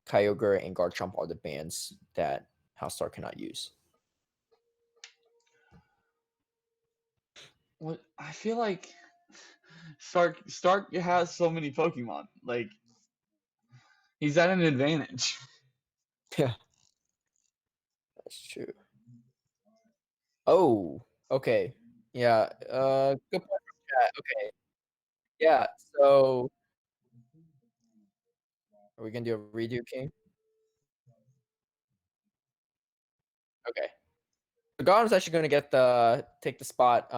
Kyogre, and Garchomp are the bans that Housetar cannot use. What I feel like Stark has so many Pokemon. Like he's at an advantage. Yeah, that's true. Oh, okay. Yeah. Good point from chat. Okay. Yeah. So, are we gonna do a redo, King? Okay. So Gotham's actually gonna take the spot.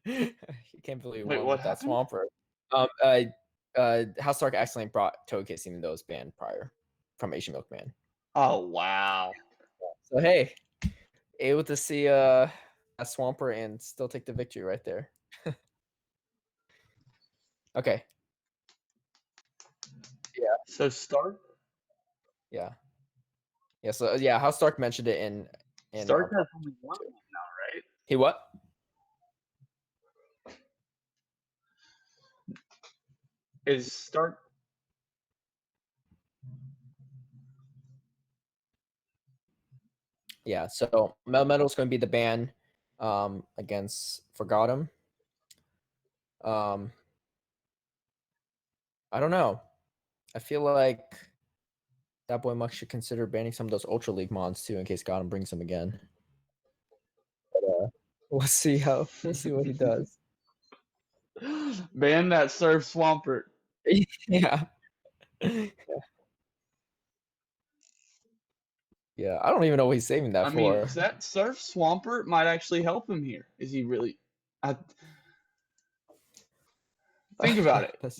You can't believe Wait, one what with that happened? Swampert. House Stark accidentally brought Togekiss, even though it was banned prior from Asian Milkman. Oh wow. So hey, able to see a Swampert and still take the victory right there. Okay. Yeah. So Stark. Yeah. Yeah. So yeah, House Stark mentioned it in And Stark has only one now, right? he what? Is Stark? Yeah, so Melmetal's going to be the ban against Forgotten. I don't know. I feel like that boy Muck should consider banning some of those Ultra League mons too, in case Gotham brings them again. But we'll see what he does. Ban that Surf Swampert. Yeah. Yeah, I don't even know what he's saving that I for. mean, that Surf Swampert might actually help him here. Is he really? Think about it.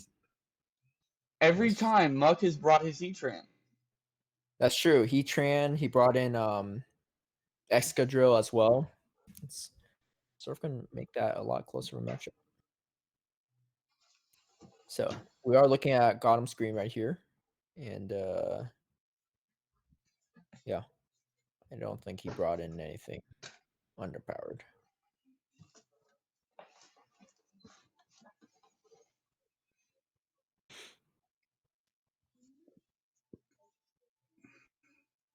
Every time Muck has brought his Heatran. That's true. Heatran, he brought in Excadrill as well. It's sort of going to make that a lot closer of a matchup. So we are looking at Gotham screen right here. And yeah, I don't think he brought in anything underpowered.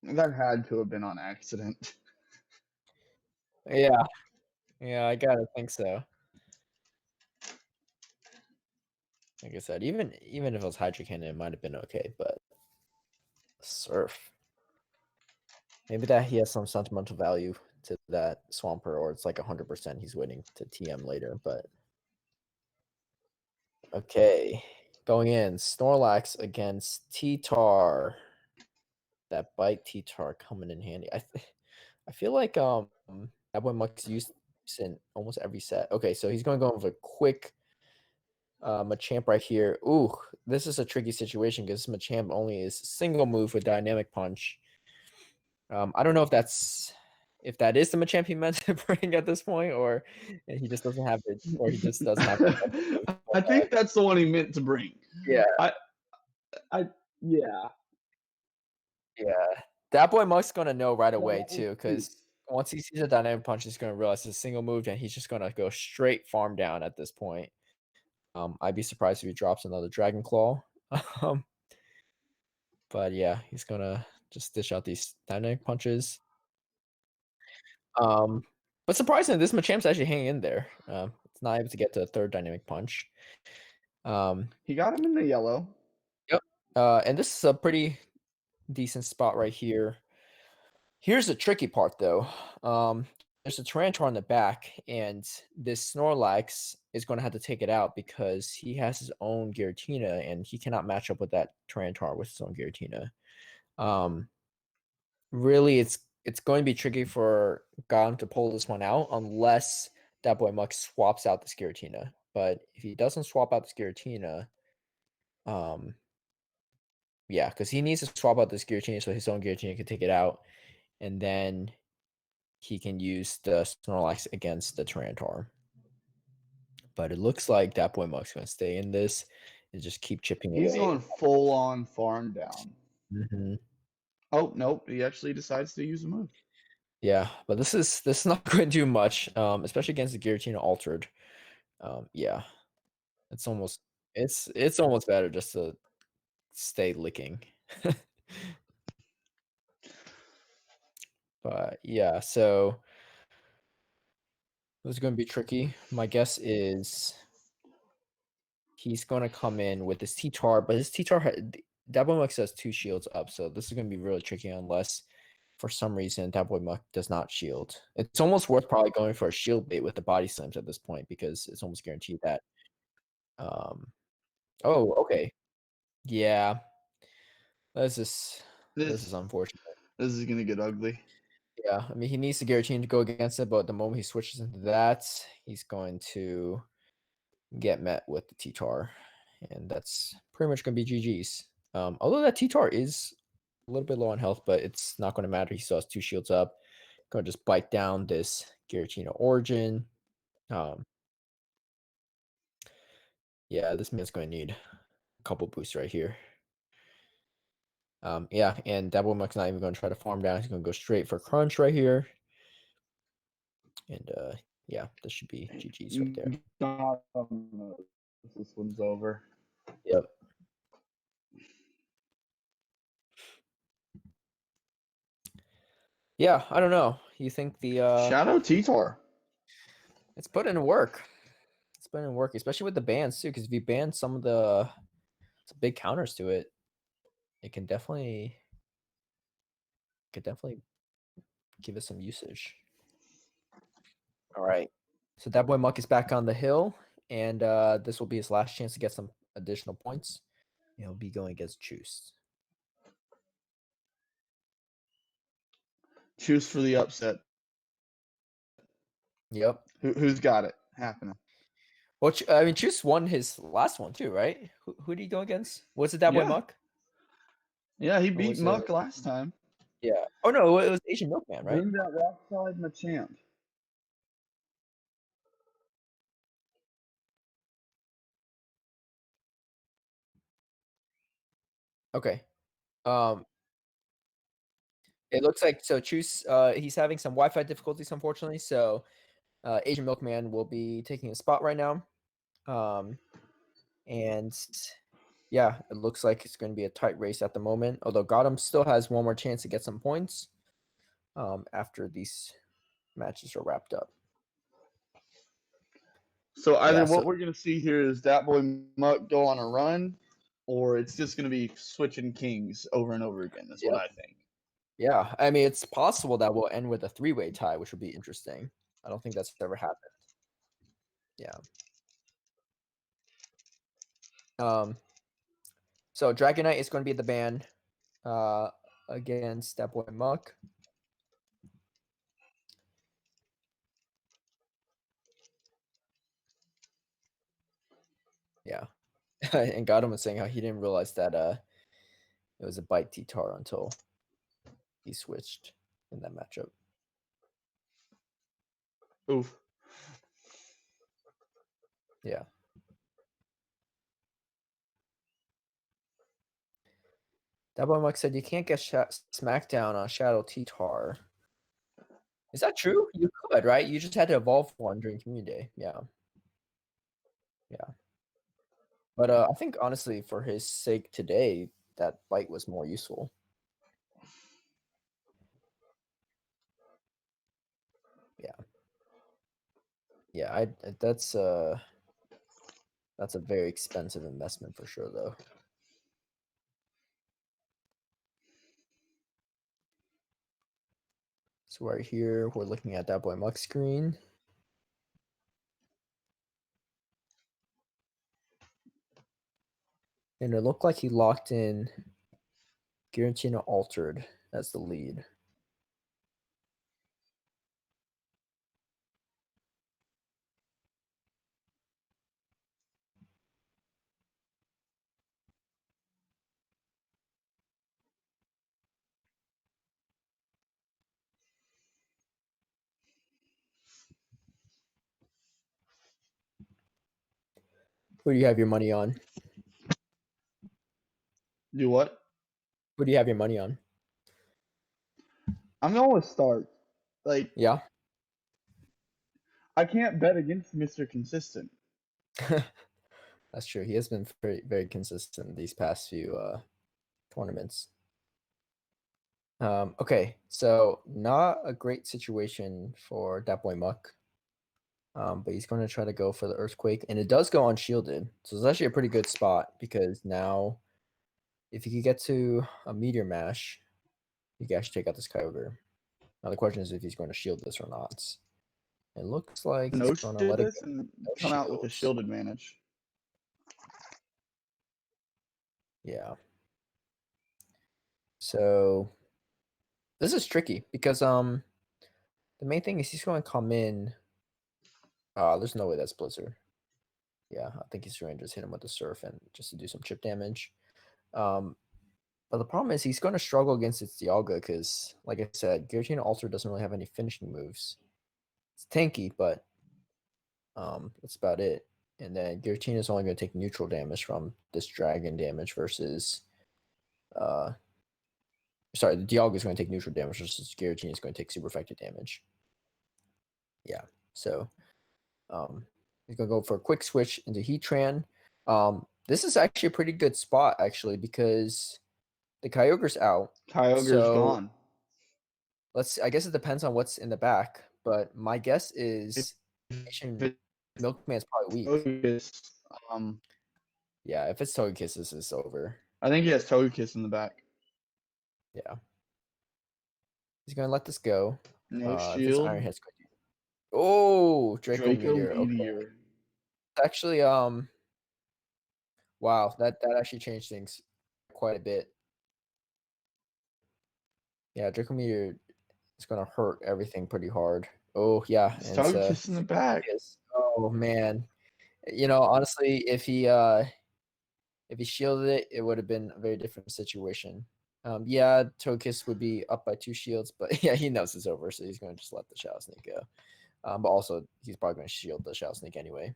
That had to have been on accident. Yeah. Yeah, I gotta think so. Like I said, even if it was Hydro Cannon, it might have been okay, but Surf. Maybe that he has some sentimental value to that Swampert, or it's like 100% he's waiting to TM later, but okay. Going in, Snorlax against T-Tar. That bite T-Tar coming in handy. I feel like that boy Muck's used in almost every set. Okay, so he's going to go with a quick Machamp right here. Ooh, this is a tricky situation because Machamp only is single move with Dynamic Punch. I don't know if that is the Machamp he meant to bring at this point, or he just doesn't have it, or he just doesn't have it. I think that's the one he meant to bring. Yeah. Yeah. Yeah. That boy Muck's gonna know right away too, because once he sees a Dynamic Punch, he's gonna realize it's a single move, and he's just gonna go straight farm down at this point. I'd be surprised if he drops another Dragon Claw. But yeah, he's gonna just dish out these Dynamic Punches. But surprisingly, this Machamp's actually hanging in there. It's not able to get to a third Dynamic Punch. He got him in the yellow. Yep. And this is a pretty decent spot right here. Here's the tricky part, though. There's a Tyranitar on the back, and this Snorlax is going to have to take it out because he has his own Giratina, and he cannot match up with that Tyranitar with his own Giratina. Really, it's going to be tricky for Gon to pull this one out unless that boy Muck swaps out the Giratina. But if he doesn't swap out the Giratina, yeah, because he needs to swap out this Giratina so his own Giratina can take it out, and then he can use the Snorlax against the Tyranitar. But it looks like that boy Muck's going to stay in this and just keep chipping away. He's going full on farm down. Mm-hmm. Oh nope, he actually decides to use a move. Yeah, but this is not going to do much, especially against the Giratina altered. Yeah, it's almost better just to stay licking. But yeah, so this is going to be tricky. My guess is he's going to come in with his T-Tar, but his T-Tar, that boy Muck has 2 shields up, so this is going to be really tricky unless for some reason that boy Muck does not shield. It's almost worth probably going for a shield bait with the body slams at this point because it's almost guaranteed that. Oh, okay. Yeah. This is unfortunate. This is gonna get ugly. Yeah, I mean he needs the Giratina to go against it, but the moment he switches into that, he's going to get met with the T-Tar, and that's pretty much going to be GG's. Although that T-Tar is a little bit low on health, but it's not going to matter. He still has 2 shields up. Going to just bite down this Giratina Origin. Yeah, this man's going to need a couple boosts right here. Yeah, and Devil Muck's not even going to try to farm down. He's going to go straight for Crunch right here. And yeah, this should be GG's right there. This one's over. Yep. Yeah, I don't know. You think the Shadow T-Tor? it's put in work. It's put in work, especially with the bans too. Because if you ban some of the big counters to it, it can definitely give it some usage. All right. So that boy Muck is back on the hill, and this will be his last chance to get some additional points. He'll be going against Juice. Choose for the upset. Yep. Who's got it happening? Well, I mean, Juice won his last one too, right? Who did he go against? Was it that boy Muck? Yeah, he beat Muck last time. Yeah. Oh no, it was Asian Milkman, right? Bring that rock slide Machamp. Okay. It looks like so Choose he's having some Wi-Fi difficulties, unfortunately. So Asian Milkman will be taking a spot right now. And yeah, it looks like it's going to be a tight race at the moment. Although Gotham still has one more chance to get some points after these matches are wrapped up. So either what we're gonna see here is that boy Muck go on a run, or it's just gonna be switching kings over and over again. That's what I think. Yeah, I mean it's possible that we'll end with a three-way tie, which would be interesting. I don't think that's ever happened. Yeah. So Dragonite is going to be the ban against that boy Muck. Yeah. And Gotham was saying how he didn't realize that it was a bite T-Tar until he switched in that matchup. Oof. Yeah. That boy Muck said you can't get Smackdown on Shadow T-Tar. Is that true? You could, right? You just had to evolve one during Community Day. Yeah. Yeah. But I think honestly, for his sake today, that bite was more useful. Yeah. Yeah, that's a very expensive investment for sure, though. So right here, we're looking at that boy Muck screen. And it looked like he locked in Giratina Altered as the lead. Who do you have your money on? Do what? Who do you have your money on? I'm going with Stark. Like, yeah, I can't bet against Mr. Consistent. That's true. He has been very, very consistent these past few tournaments. Okay, so not a great situation for that boy Muck. But he's going to try to go for the Earthquake, and it does go unshielded. So it's actually a pretty good spot because now if he could get to a Meteor Mash, he can actually take out this Kyogre. Now the question is if he's going to shield this or not. It looks like he's going to let it this and come out with a shield advantage. Yeah. So this is tricky because the main thing is he's going to come in. There's no way that's Blizzard. Yeah, I think he's going to just hit him with the Surf and just to do some chip damage. But the problem is he's going to struggle against its Dialga because, like I said, Giratina Alter doesn't really have any finishing moves. It's tanky, but that's about it. And then Giratina is only going to take neutral damage from this dragon damage versus sorry, the Dialga is going to take neutral damage versus Giratina is going to take super effective damage. Yeah. So he's gonna go for a quick switch into Heatran. This is actually a pretty good spot actually because the Kyogre's out. Kyogre's So gone. I guess it depends on what's in the back, but my guess If is it's Milkman's probably weak. Togekiss, Yeah, if it's Togekiss, this is over. I think he has Togekiss in the back. Yeah. He's gonna let this go. No If it's Iron shield. Head's going to. Oh, Draco Draco Meteor. Okay. Meteor. Actually, wow, that actually changed things quite a bit. Yeah, Draco Meteor is gonna hurt everything pretty hard. Oh yeah, It's and it's Togekiss in the back. oh man. You know, honestly, if he shielded it, it would have been a very different situation. Yeah, Togekiss would be up by 2 shields, but yeah, he knows it's over, so he's going to just let the Shadow Sneak go. But also, he's probably going to shield the Shadow Sneak anyway.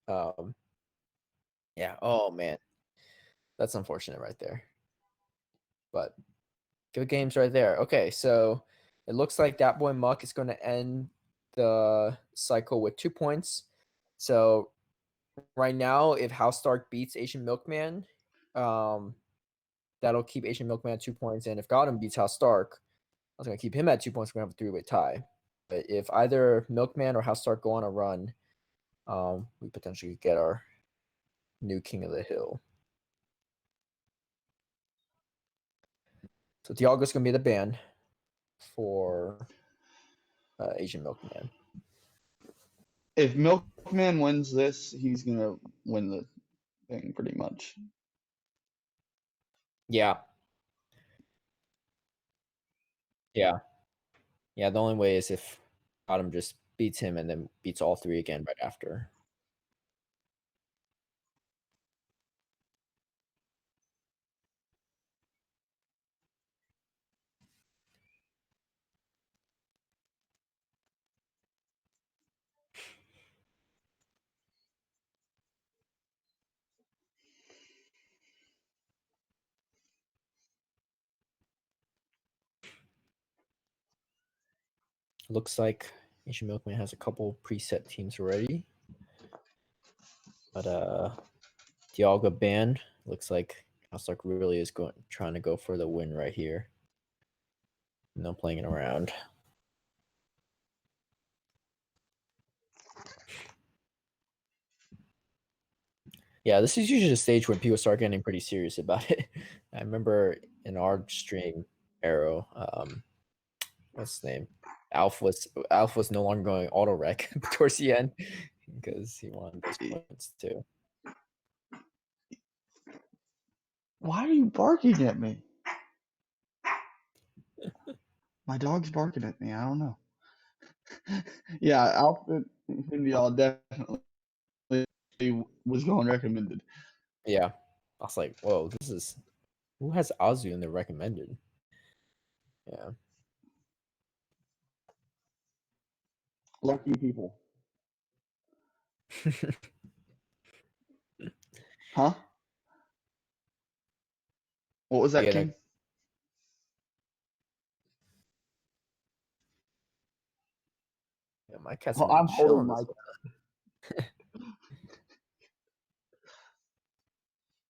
Yeah. Oh man, that's unfortunate right there. But good games right there. Okay, so it looks like that boy Muck is going to end the cycle with 2 points. So right now, if House Stark beats Asian Milkman, that'll keep Asian Milkman at 2 points. And if Gotham beats House Stark, I was going to keep him at 2 points. We're going to have a 3-way tie. But if either Milkman or House Stark go on a run, we potentially get our new King of the Hill. So Dialga's going to be the ban for Asian Milkman. If Milkman wins this, he's gonna win the thing pretty much. Yeah. Yeah. Yeah, the only way is if Autumn just beats him and then beats all 3 again right after. Looks like Asian Milkman has a couple preset teams already. But Dialga ban looks like House really is trying to go for the win right here. No playing it around. Yeah, this is usually the stage when people start getting pretty serious about it. I remember in our stream, Arrow, what's his name? Alf was no longer going auto wreck towards the end because he wanted those points too. Why are you barking at me? My dog's barking at me. I don't know. Yeah, Alpha India definitely was going recommended. Yeah, I was like, whoa, this is who has Azu in the recommended? Yeah. Lucky people. Huh? What was that, Yeah, King? yeah, my cat's Oh, been I'm holding chilling my. this.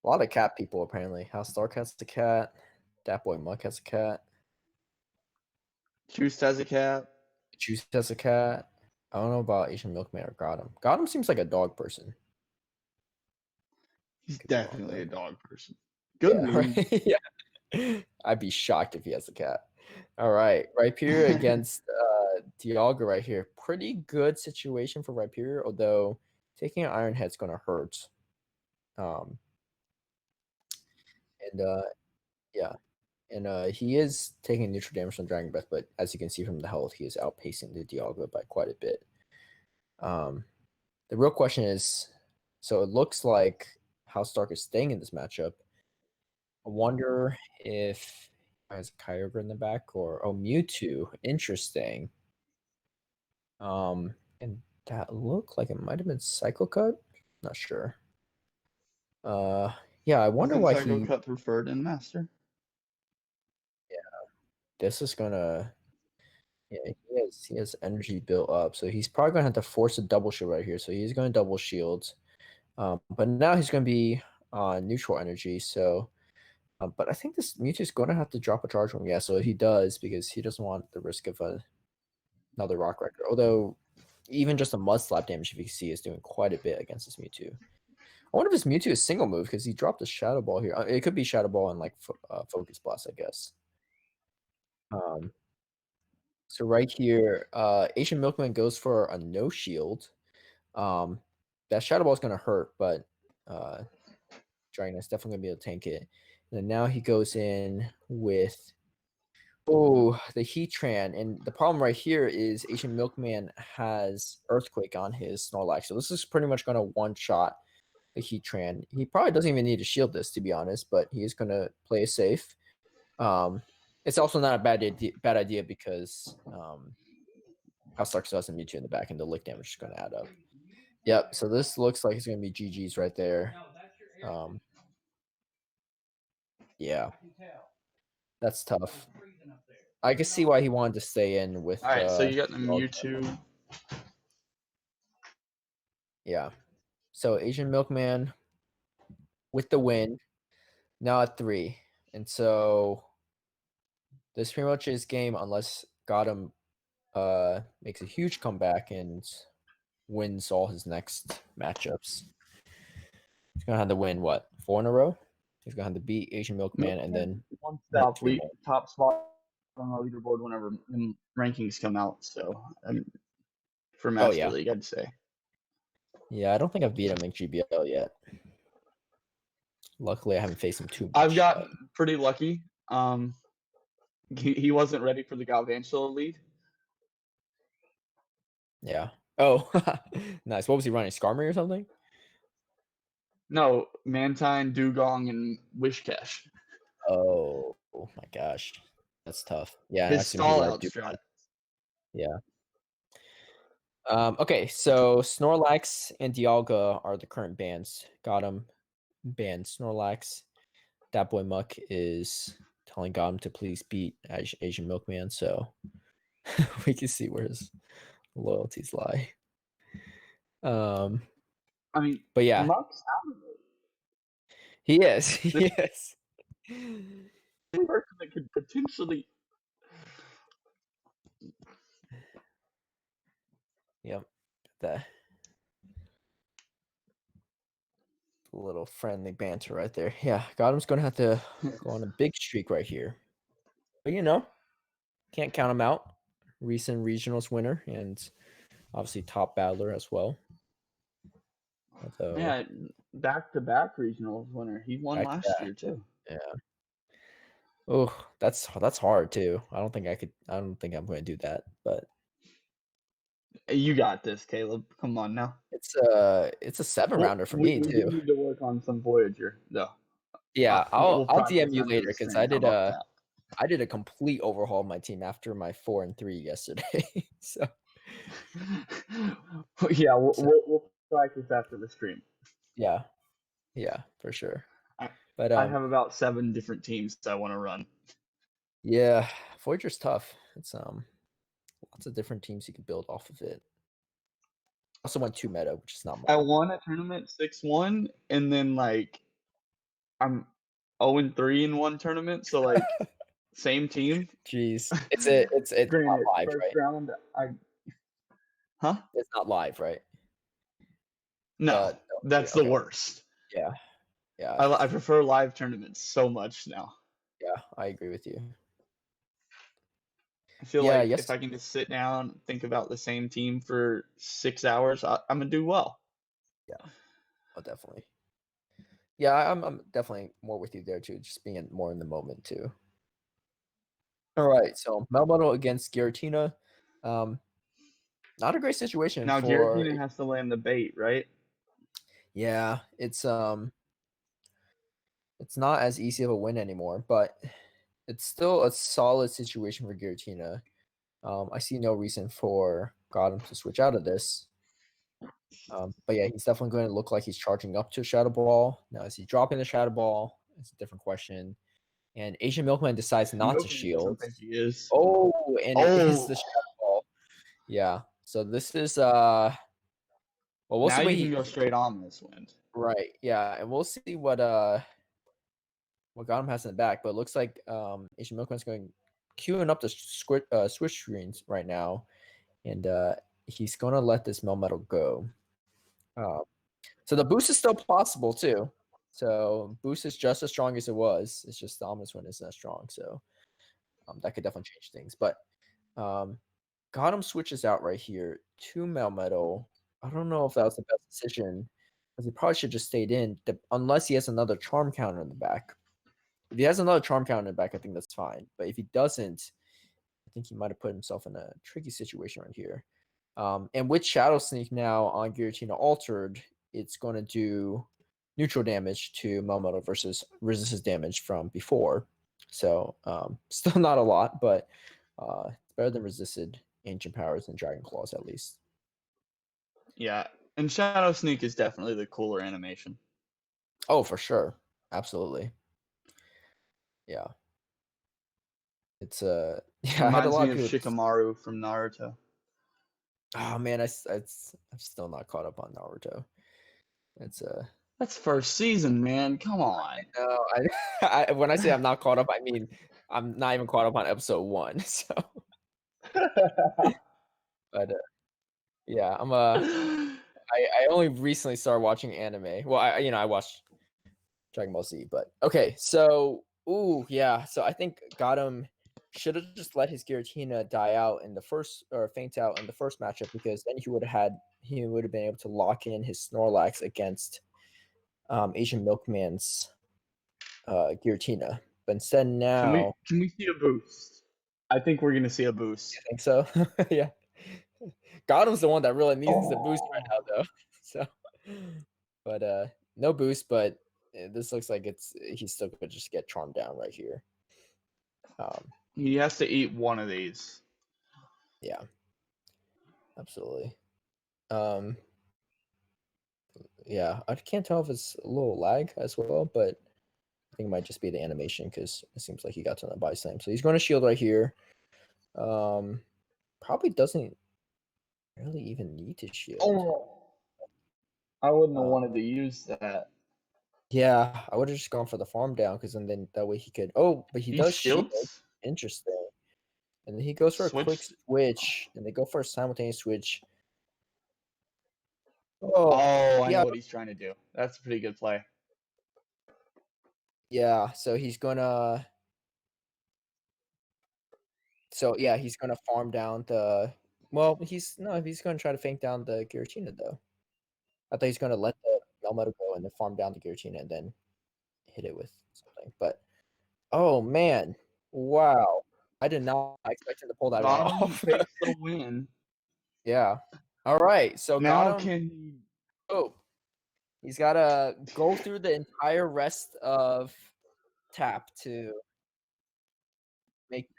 A lot of cat people apparently. House Stark has a cat. Dat Boy Muck has a cat. Juice has a cat. Juice has a cat. I don't know about Asian Milkman or Gotham. Gotham seems like a dog person. He's Could be wrong, definitely a though. dog person. Good Yeah, news. right? Yeah. I'd be shocked if he has a cat. All right. Rhyperior against Dialga right here. Pretty good situation for Rhyperior, although taking an Iron Head's going to hurt. And yeah. And he is taking neutral damage from Dragon Breath, but as you can see from the health, he is outpacing the Dialga by quite a bit. The real question is, so it looks like House Stark is staying in this matchup. I wonder if he has Kyogre in the back or Mewtwo. Interesting. And that looked like it might have been Psycho Cut. Not sure. Yeah, I wonder Isn't why Psycho Cut preferred in Master? this is gonna Yeah, he has energy built up, so he's probably gonna have to force a double shield right here. So he's going to double shield, but now he's going to be neutral energy. So, but I think this Mewtwo's going to have to drop a charge room. Yeah, so he does because he doesn't want the risk of another rock record. Although even just a mud slap damage, if you see, is doing quite a bit against this Mewtwo. I wonder if this Mewtwo is single move because he dropped a Shadow Ball here. It could be Shadow Ball and like Focus Blast, I guess. So right here, Asian Milkman goes for a no shield. That Shadow Ball is going to hurt, but Dragon is definitely going to be able to tank it. And then now he goes in with the Heatran. And the problem right here is Asian Milkman has Earthquake on his Snorlax. So this is pretty much going to one-shot the Heatran. He probably doesn't even need to shield this, to be honest, but he is going to play it safe. It's also not a bad idea because Houselark has a Mewtwo in the back, and the lick damage is going to add up. Yep, so this looks like it's going to be GG's right there. Yeah, that's tough. I can see why he wanted to stay in with. All right, so you got the Mewtwo. Yeah, so Asian Milkman with the win, now at 3, and so this pretty much is game unless Gotham makes a huge comeback and wins all his next matchups. He's gonna have to win what 4 in a row. He's gonna have to beat Asian Milkman and then top spot on the leaderboard whenever rankings come out. So for Master League, I'd say. Yeah, I don't think I've beat him in GBL yet. Luckily, I haven't faced him too much. I've gotten pretty lucky. He wasn't ready for the Galvantula lead. Yeah. Oh, nice. What was he running? Skarmory or something? No, Mantine, Dugong, and Wishcash. Oh my gosh, that's tough. Yeah, his stall out strat. Yeah. Okay, so Snorlax and Dialga are the current bans. Got him banned Snorlax. That boy Muck is telling Gotham to please beat Asian Milkman, so we can see where his loyalties lie. I mean, but yeah, Muck's he is. He is. The person that could potentially. Yep. That little friendly banter right there. Yeah, Gotham's gonna have to go on a big streak right here. But can't count him out. Recent regionals winner and obviously top battler as well. Yeah, back-to-back regionals winner. He won last year too. Yeah. Oh, that's hard too. I don't think I'm going to do that, but you got this, Caleb. Come on now. It's a 7-rounder for me too. We need to work on some Voyager though. Yeah, I'll DM you later because I did a complete overhaul of my team after my 4-3 yesterday. So yeah, we'll practice after the stream. Yeah, for sure. But I have about 7 different teams that I want to run. Yeah, Voyager's tough. It's lots of different teams you can build off of it. Also went 2 meta, which is not much. I won a tournament 6-1, and then I'm 0-3 in one tournament, so same team. Jeez, it's not live, right? Round, It's not live, right? No, that's the worst. Yeah. I prefer live tournaments so much now. Yeah, I agree with you. I feel like if I can just sit down, think about the same team for 6 hours, I'm gonna do well. Yeah, definitely. Yeah, I'm definitely more with you there too, just being more in the moment too. All right, so Melmetal against Giratina. Not a great situation. Now Giratina has to land the bait, right? Yeah, it's not as easy of a win anymore, but it's still a solid situation for Giratina. I see no reason for Gotham to switch out of this. But yeah, he's definitely going to look like he's charging up to a Shadow Ball. Now, is he dropping the Shadow Ball? It's a different question. And Asian Milkman decides not to shield. He is. Oh, and it is the Shadow Yeah. So this is well, we'll now see what you can he go straight on this wind. right. Yeah, and we'll see what Gotham has in the back. But it looks like Asian Milkman's going queuing up the switch screens right now, and he's going to let this Melmetal go. So the boost is still possible too. So boost is just as strong as it was. It's just the ominous one isn't as strong. So that could definitely change things. But Gotham switches out right here to Melmetal. I don't know if that was the best decision because he probably should just stayed in unless he has another charm counter in the back. If he has another charm counter in the back, I think that's fine. But if he doesn't, I think he might have put himself in a tricky situation right here. And with Shadow Sneak now on Giratina altered, it's going to do neutral damage to Melmetal versus resistance damage from before. So still not a lot, but it's better than resisted Ancient Powers and Dragon Claws at least. Yeah, and Shadow Sneak is definitely the cooler animation. Oh, for sure. Absolutely. Yeah. It's yeah, I had a Reminds lot me of of people. Shikamaru from Naruto. Oh man, I'm still not caught up on Naruto. It's That's first season, man. Come on. no, when I say I'm not caught up, I mean I'm not even caught up on episode 1. So, but yeah, I only recently started watching anime. Well, I watched Dragon Ball Z, but okay. So, yeah. So I think Gotham should have just let his Giratina die out in the first or faint out in the first matchup because then he would have been able to lock in his Snorlax against Asian Milkman's Giratina. But instead now, Can we see a boost? I think we're gonna see a boost. I think so. Yeah, Gotham's the one that really needs the boost right now, though. So, but no boost. But this looks like he's still gonna just get charmed down right here. He has to eat one of these. Yeah, absolutely. Yeah, I can't tell if it's a little lag as well, but I think it might just be the animation because it seems like he got to the buy slam. So he's going to shield right here. Probably doesn't really even need to shield. Oh, I wouldn't have wanted to use that. Yeah, I would have just gone for the farm down because then that way he could. Oh, but he does shield. Shields? Interesting. And then he goes for a quick switch, and they go for a simultaneous switch. Oh, I yeah. know what he's trying to do. That's a pretty good play. Yeah, so he's gonna. So yeah, he's gonna farm down the. Well, he's gonna try to fake down the Giratina though. I thought he's gonna let the Melmetal go and then farm down the Giratina and then hit it with something. But oh man, wow! I did not expect him to pull that one off. Takes the win. Yeah. All right. So Now Gotham. can he? Oh, he's got to go through the entire rest of tap to make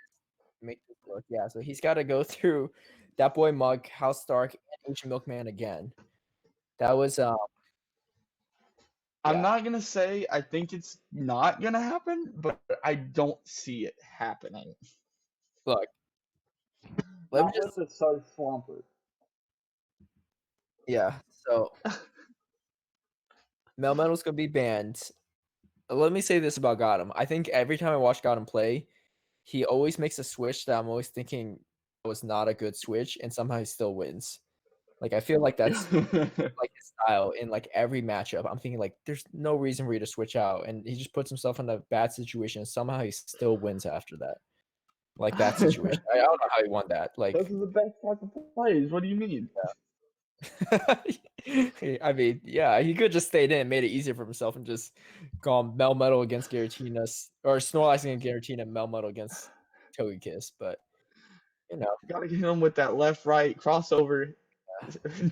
this work. Yeah. So he's got to go through that boy Muck, House Stark, and Ancient Milkman again. That was I'm not gonna say I think it's not gonna happen, but I don't see it happening. look. Let me just. the Star Swampert. Yeah. So Melmetal's gonna be banned. Let me say this about Gotham. I think every time I watch Gotham play, he always makes a switch that I'm always thinking was not a good switch, and somehow he still wins. Like I feel like that's like his style in like every matchup. I'm thinking like there's no reason for you to switch out, and he just puts himself in a bad situation, and somehow he still wins after that. Like that situation. I don't know how he won that. Like Those are the best type of plays. What do you mean? I mean, yeah, he could just stayed in and made it easier for himself and just gone Melmetal against Giratina or Snorlax against Giratina, Melmetal against Togekiss, but you know, Gotta get him with that left right crossover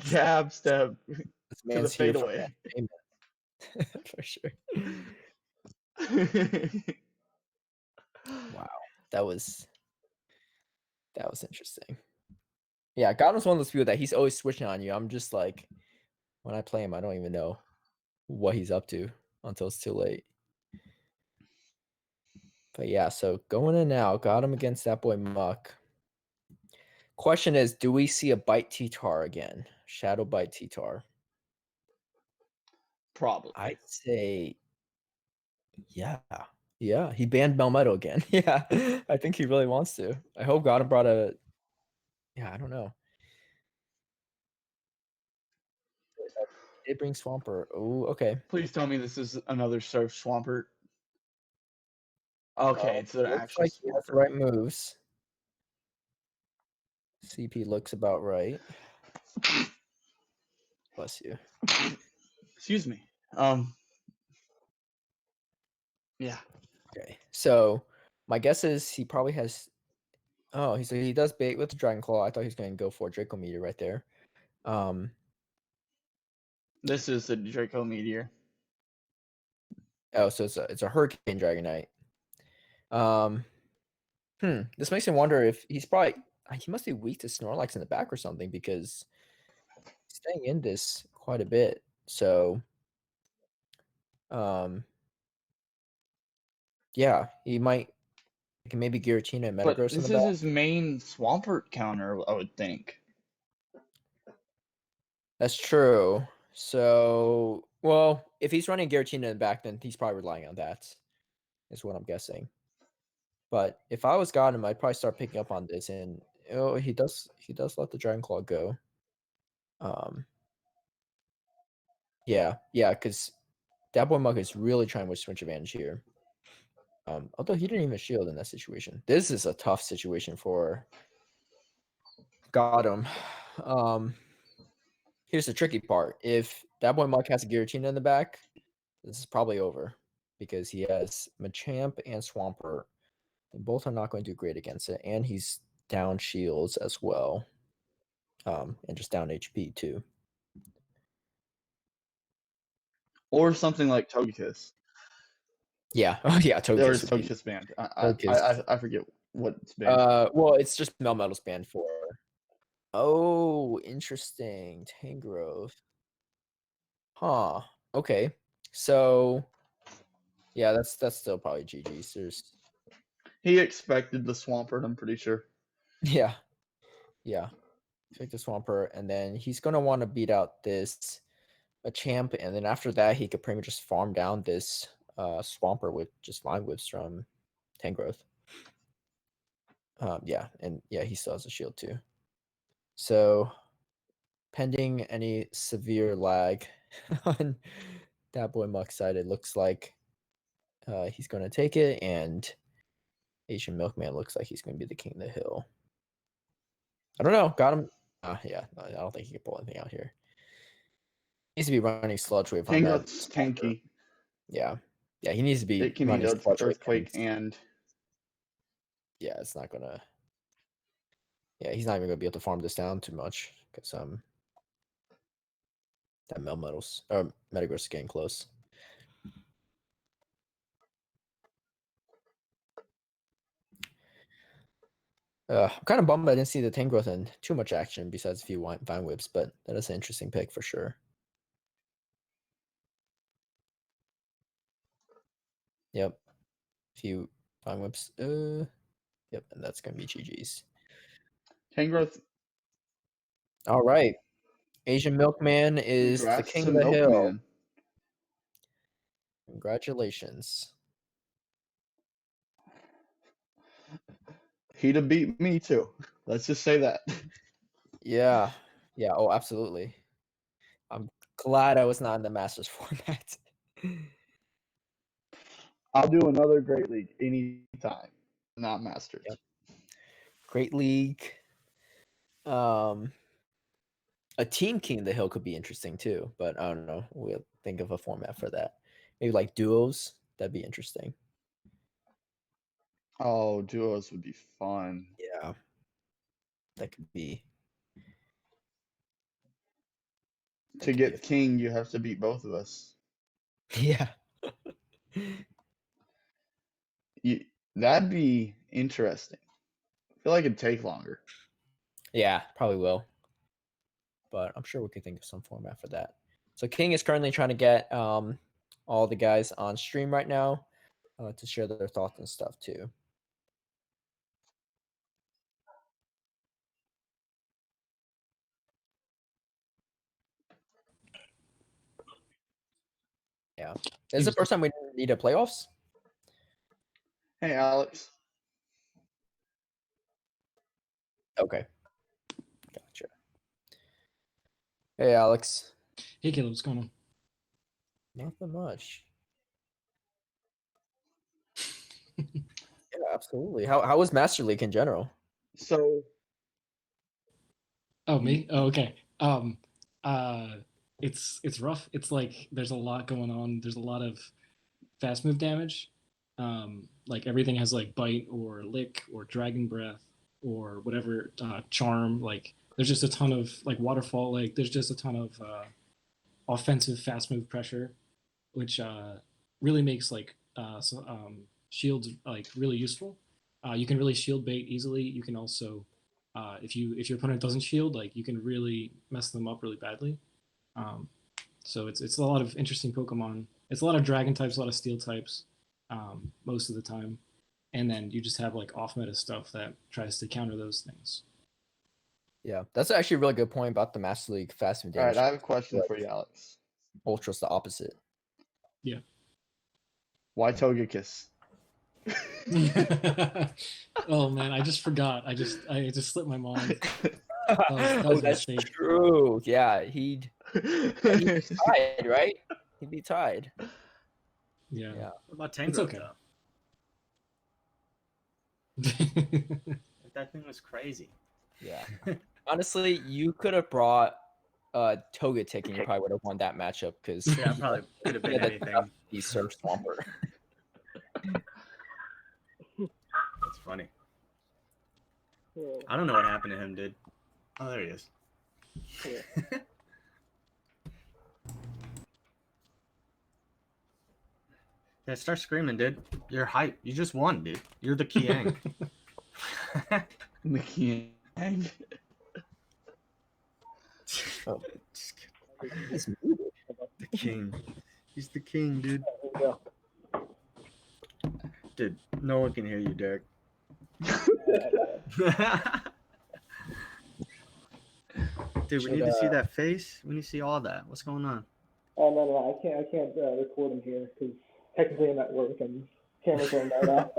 jab step this to the man's here for fadeaway. entertainment. For sure. Wow, that was interesting. Yeah, Gotham's one of those people that he's always switching on you. I'm just like, when I play him, I don't even know what he's up to until it's too late. But yeah, so going in now, got him against that boy Muck. Question is, do we see a Bite T-Tar again? Shadow Bite T-Tar. Probably. I'd say, yeah. Yeah, he banned Melmetal again. Yeah, I think he really wants to. I hope God brought a... Yeah, I don't know. It brings Swampert. Oh, okay. Please tell me this is another Surf Swampert. Okay, it's an Looks actual like he has the Swampert. right moves. CP looks about right. Bless you. Excuse me. Yeah. Okay, so my guess is he probably has... Oh, he does bait with the Dragon Claw. I thought he was going to go for Draco Meteor right there. This is the Draco Meteor. Oh, so it's a Hurricane Dragonite. This makes me wonder if he must be weak to Snorlax in the back or something, because he's staying in this quite a bit. So, yeah, he can maybe Giratina and But Metagross in this the is back. his main Swampert counter, I would think. That's true. So, well, if he's running Giratina in the back, then he's probably relying on that, is what I'm guessing. But if I was Gotham, I'd probably start picking up on this, and he does let the Dragon Claw go. Yeah, because that boy Muck is really trying to switch advantage here. Although he didn't even shield in that situation. This is a tough situation for Gotham. Here's the tricky part. If that boy Muck has a Giratina in the back, this is probably over, because he has Machamp and Swampert. And both are not going to do great against it, and he's down shields as well. And just down HP too. Or something like Togekiss. Yeah. Oh yeah, Or Togekiss is would be Togekiss banned? Togekiss. I forget what it's banned. Well, it's just Melmetal's banned for. Oh, interesting. Tangrowth. Huh. Okay. So yeah, that's still probably GG's. There's He expected the Swampert, I'm pretty sure. yeah. Take the Swampert, and then he's gonna want to beat out this Machamp, and then after that he could pretty much just farm down this Swampert with just Vine Whips from Tangrowth. Yeah, and yeah, he still has a shield too. So pending any severe lag on that boy Muck side, it looks like he's going to take it, and Asian Milkman looks like he's going to be the king of the hill. I don't know. Got him. Yeah, I don't think he can pull anything out here. He needs to be running Sludge Wave on that. Tangrowth's tanky. Yeah, he needs to be It can running eat Sludge Wave. Earthquake and... Yeah, it's not going to... Yeah, he's not even going to be able to farm this down too much, because that Melmetal's or Metagross is getting close. I'm kind of bummed I didn't see the Tangrowth in too much action besides a few Vine Whips, but that is an interesting pick for sure. Yep. A few Vine Whips. Yep, and that's going to be GG's. Tangrowth. All right. Asian Milkman is the king of the hill. Congratulations. He'd have beat me too. Let's just say that. Yeah. Oh, absolutely. I'm glad I was not in the Masters format. I'll do another Great League anytime, not Masters. Yep. Great League. A team king of the hill could be interesting too, but I don't know. We'll think of a format for that. Maybe like duos. That'd be interesting. Oh, duos would be fun. Yeah. That could be. To get king, you have to beat both of us. Yeah. That'd be interesting. I feel like it'd take longer. Yeah, probably will. But I'm sure we could think of some format for that. So King is currently trying to get all the guys on stream right now to share their thoughts and stuff too. Yeah. Is it the first time we need a playoffs? Hey, Alex. Okay. Gotcha. Hey, Alex. Hey, Caleb, what's going on? Nothing much. Yeah, absolutely. How was Master League in general? So, Oh, me? Oh, okay. It's rough. It's like there's a lot going on. There's a lot of fast move damage. Like everything has like bite or lick or dragon breath or whatever charm. Like there's just a ton of like waterfall. Like there's just a ton of offensive fast move pressure, which really makes like shields like really useful. You can really shield bait easily. You can also, if your opponent doesn't shield, like you can really mess them up really badly. Um, so it's a lot of interesting Pokemon. It's a lot of dragon types, a lot of steel types, most of the time, and then you just have like off meta stuff that tries to counter those things. Yeah, that's actually a really good point about the Master League fast move all right, damage. I have a question for you, Alex. Ultra's the opposite. Why Togekiss? Oh man, I just forgot. I just slipped my mind. That Oh, was a that's mistake. true. Yeah, he'd be tied, right? He'd be tied. Yeah. Yeah. What about It's Tangrowth, okay. though? That thing was crazy. Yeah. Honestly, you could have brought Toga Ticking. You probably would have won that matchup because Yeah, probably could have been anything. He Surf Swamper. That's funny. I don't know what happened to him, dude. Oh, there he is. Yeah, start screaming, dude. You're hype. You just won, dude. You're the Kieng. The Kieng. Oh. Just kidding. The king. He's the king, dude. Dude, no one can hear you, Derek. Dude, we need to see that face. We need to see all that. What's going on? Oh no, I can't record him here because technically I'm at work and camera's on right now.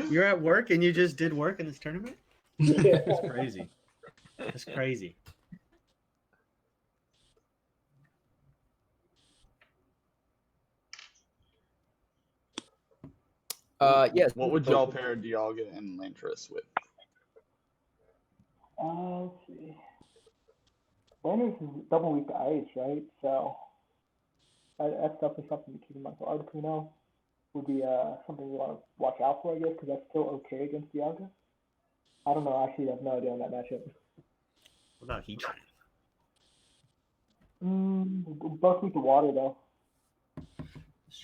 You're at work and you just did work in this tournament? Yeah. That's crazy. That's crazy. Yes. What would y'all pair do y'all get in Lantris with? Let's see. Landers is double weak to ice, right? So that's definitely something to keep in mind. So Articuno would be something you want to watch out for, I guess, because that's still okay against Dialga. I don't know. Actually, I have no idea on that matchup. What about Heatran? Both weak to water, though.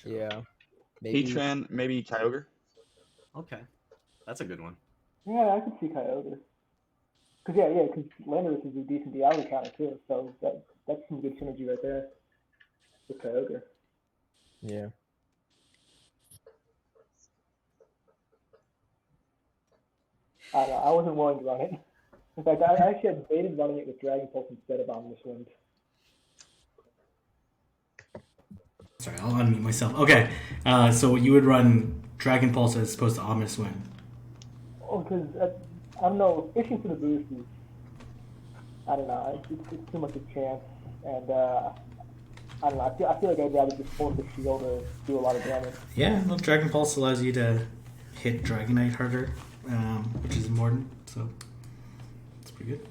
Yeah. Maybe. Heatran, maybe Kyogre? Okay. That's a good one. Yeah, I could see Kyogre. Because Landers is a decent Dialga counter, too. So that's some good synergy right there with Kyogre. Yeah. I don't know. I wasn't willing to run it. In fact, I actually had debated running it with Dragon Pulse instead of Omnis Wind. Sorry, I'll unmute myself. Okay, so you would run Dragon Pulse as opposed to Omnis Wind. Oh, because I don't know, fishing for the boost is, I don't know, it's too much a chance, and I don't know. I feel like I'd rather just force the shield or do a lot of damage. Yeah, well, Dragon Pulse allows you to hit Dragonite harder, which is important, so it's pretty good.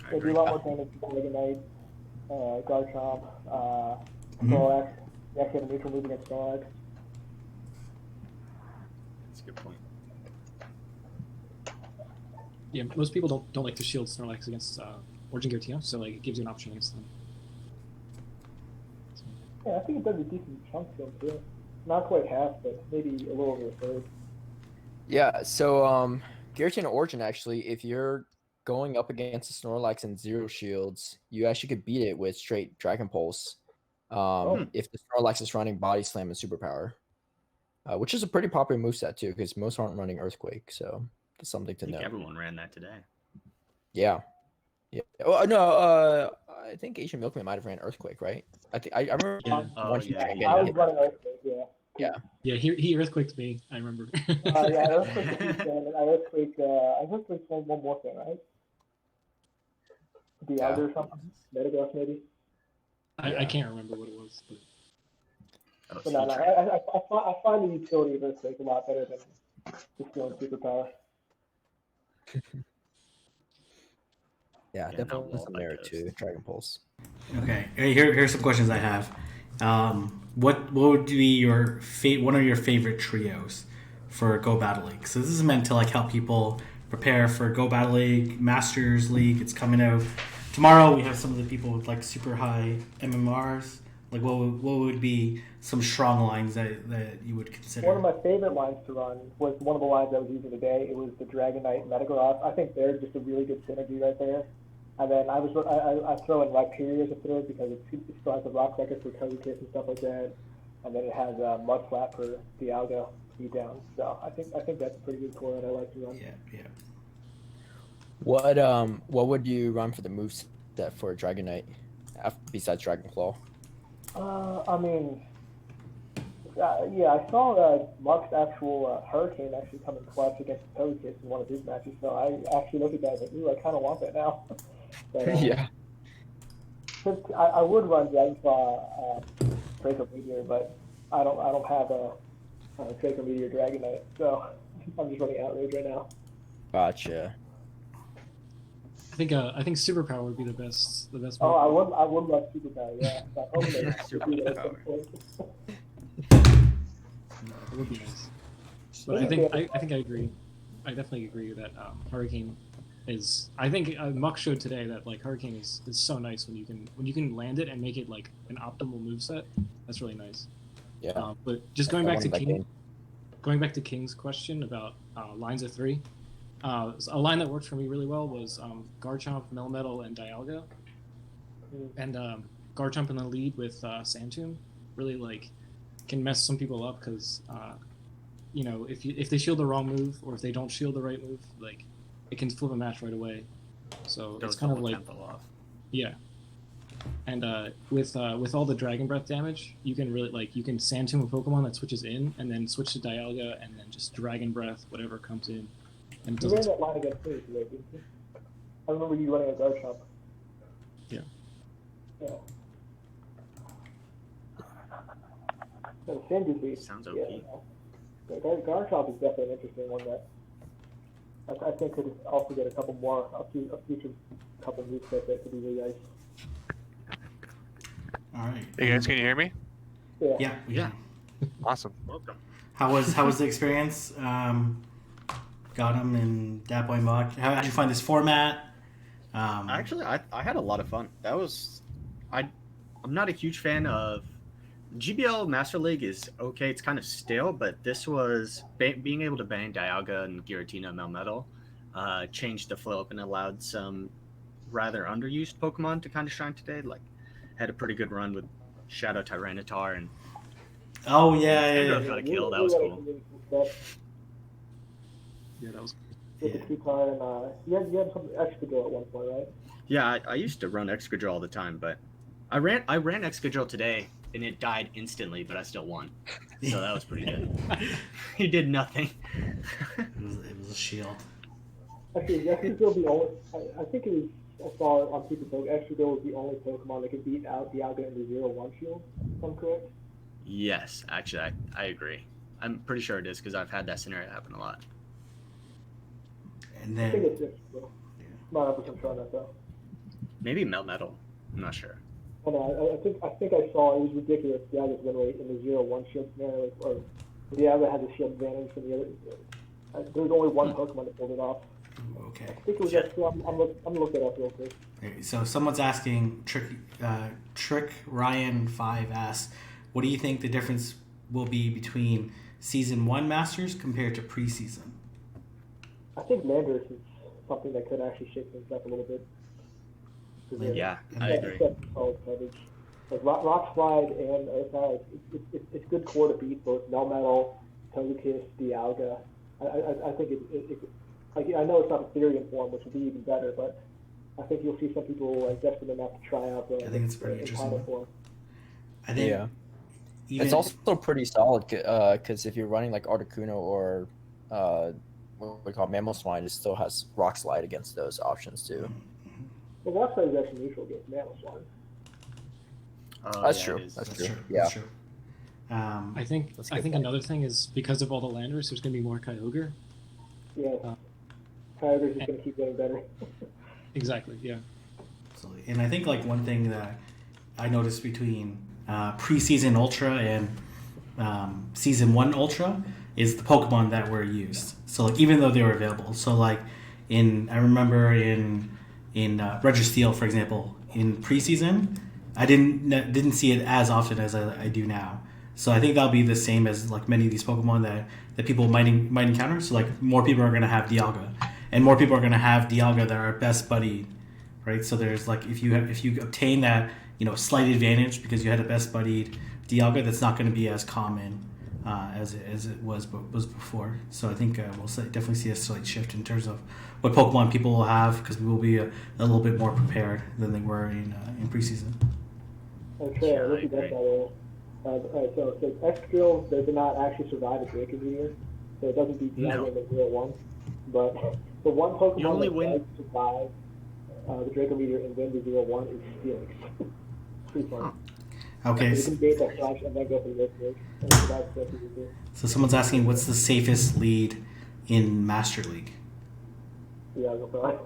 They do a lot more damage to Dragonite, Garchomp, Snorlax. You actually have a neutral move against Snorlax. That's a good point. Yeah, most people don't like to shield Snorlax against Origin Gear, so like it gives you an option against them. Yeah, I think it does a decent chunk to him too. Not quite half, but maybe a little over a third. Yeah. So, Giratina Origin actually, if you're going up against a Snorlax and zero shields, you actually could beat it with straight Dragon Pulse. If the Snorlax is running Body Slam and Superpower, which is a pretty popular moveset too, because most aren't running Earthquake, so that's something to I think know. everyone ran that today. Yeah. Yeah. Well, no, I think Asian Milkman might have ran Earthquake, right? I remember Yeah. Oh, one yeah, getting he I was hit. running Earthquake, yeah. Yeah. He earthquaked me. I remember. Yeah, Earthquake was huge fan, and I Earthquake one more thing, right? Dialga or something? Metagross maybe? I can't remember what it was, but That was But no, Heat no, Train. I find the utility of Earthquake a lot better than just doing Superpower. Yeah, Yeah, definitely no, some I merit guess. to Dragon Pulse. Okay, here's some questions I have. What would be your one of your favorite trios for Go Battle League? So this is meant to like help people prepare for Go Battle League, Masters League. It's coming out tomorrow. We have some of the people with like super high MMRs. Like what would be some strong lines that you would consider? One of my favorite lines to run was one of the lines I was using today. It was the Dragonite Metagross. I think they're just a really good synergy right there. And then I throw in Rhyperior as a third because it still has the rock record for Togekiss and stuff like that. And then it has Mudflap for Dialga beat down. So I think that's a pretty good core that I like to run. Yeah. What would you run for the moveset for Dragonite besides Dragon Claw? I mean, yeah, I saw Muck's actual Hurricane actually come in clutch against Togekiss in one of his matches. So I actually looked at that and was like, ooh, I kind of want that now. But, Yeah. I would run Dragonflaw Draco Meteor, but I don't have a Draco Meteor Dragonite, so I'm just running Outrage right now. Gotcha. I think Superpower would be the best. Oh, I would love Superpower, yeah. But hoping that Superpower. It would be nice. But I think I agree. I definitely agree that Hurricane is. I think Muck showed today that like Hurricane is so nice when you can land it and make it like an optimal moveset. That's really nice. Yeah. But just going back to King's question about lines of three. A line that worked for me really well was Garchomp, Melmetal, and Dialga. And Garchomp in the lead with Sandtomb really like can mess some people up because if they shield the wrong move or if they don't shield the right move, like it can flip a match right away. So it's kind of like yeah. And with all the Dragon Breath damage, you can really you can Sandtomb a Pokemon that switches in and then switch to Dialga and then just Dragon Breath whatever comes in. And you ran that line against me today, didn't you? I remember you running a Garchomp. Yeah. Yeah. No, Sandtomb Sounds OP. Yeah, Garchomp is definitely an interesting one that I think could also get a future couple movesets that could be really nice. All right. Hey guys, can you hear me? Yeah. Yeah. Awesome. Welcome. How was the experience? Got him in that boy Muck. How did you find this format? Actually, I had a lot of fun. I'm not a huge fan of GBL Master League. Is okay. It's kind of stale, but this was being able to ban Dialga and Giratina Melmetal changed the flow up and allowed some rather underused Pokemon to kind of shine today. Like had a pretty good run with Shadow Tyranitar and got a kill. That was cool. Yeah, that was. With the Q-Car and you had some Excadrill at one point, right? Yeah, I used to run Excadrill all the time, but I ran Excadrill today and it died instantly, but I still won. So that was pretty good. He did nothing. It was a shield. Actually, Excadrill the only. I think it was. I saw on Super Bowl. Excadrill was the only Pokemon that could beat out Dialga in the 0-1 shield. If I'm correct. Yes, actually, I agree. I'm pretty sure it is because I've had that scenario happen a lot. And I think then it's Excadrill. Not 100% sure on that though. Maybe Melmetal. I'm not sure. I think I saw it was ridiculous. Dialga's win rate in the 0-1 shield scenario, or Dialga had the shield advantage from the other. There was only one Pokemon that pulled it off. okay. I think it was Excadrill. I'm gonna look that up real quick. Okay, so someone's asking Trick Ryan 5 asks, what do you think the difference will be between Season 1 Masters compared to preseason? I think Landorus is something that could actually shake things up a little bit. Yeah, I agree. Solid coverage. Like Rock Slide and Earthbound, it's good core to beat both Melmetal, Togekiss, Dialga. I think it like I know it's not Ethereum form, which would be even better, but I think you'll see some people like desperate enough to try out the I think it's pretty in interesting. pilot form. I think Yeah. even It's also pretty solid because if you're running like Articuno or what we call Mammal Swine, it still has Rock Slide against those options too. Well, Rock Slide is actually neutral against Mammal Swine. That's yeah, true. it is. That's that's true. true. Yeah. That's true. I think That's a good point. another thing is because of all the landers, there's going to be more Kyogre. Yeah. Uh, Kyogre's just going to keep getting better. Exactly. Yeah. Absolutely. And I think like one thing that I noticed between preseason Ultra and season 1 Ultra is the Pokemon that were used. So like even though they were available, so like I remember in Registeel, for example, in preseason, I didn't see it as often as I do now. So I think that'll be the same as like many of these Pokemon that people might encounter. So like more people are gonna have Dialga, and more people are gonna have Dialga that are best buddied, right? So there's like if you obtain that slight advantage because you had a best buddied Dialga, that's not going to be as common as it was before. So I think we'll definitely see a slight shift in terms of what Pokemon people will have because we will be a little bit more prepared than they were in preseason. And Trey, I looked at that by the way. So Excadrill does not actually survive a Draco Meteor, so it doesn't beat Dialga in the 0-1. But the one Pokemon You only that win- does survive the Draco Meteor and win the 0-1 is Steelix. It's pretty fun. Okay, You can bait that slash and then go for the Rift Break. And it survives the Draco Meteor. so someone's asking what's the safest lead in Master League? Yeah, I'll go for that.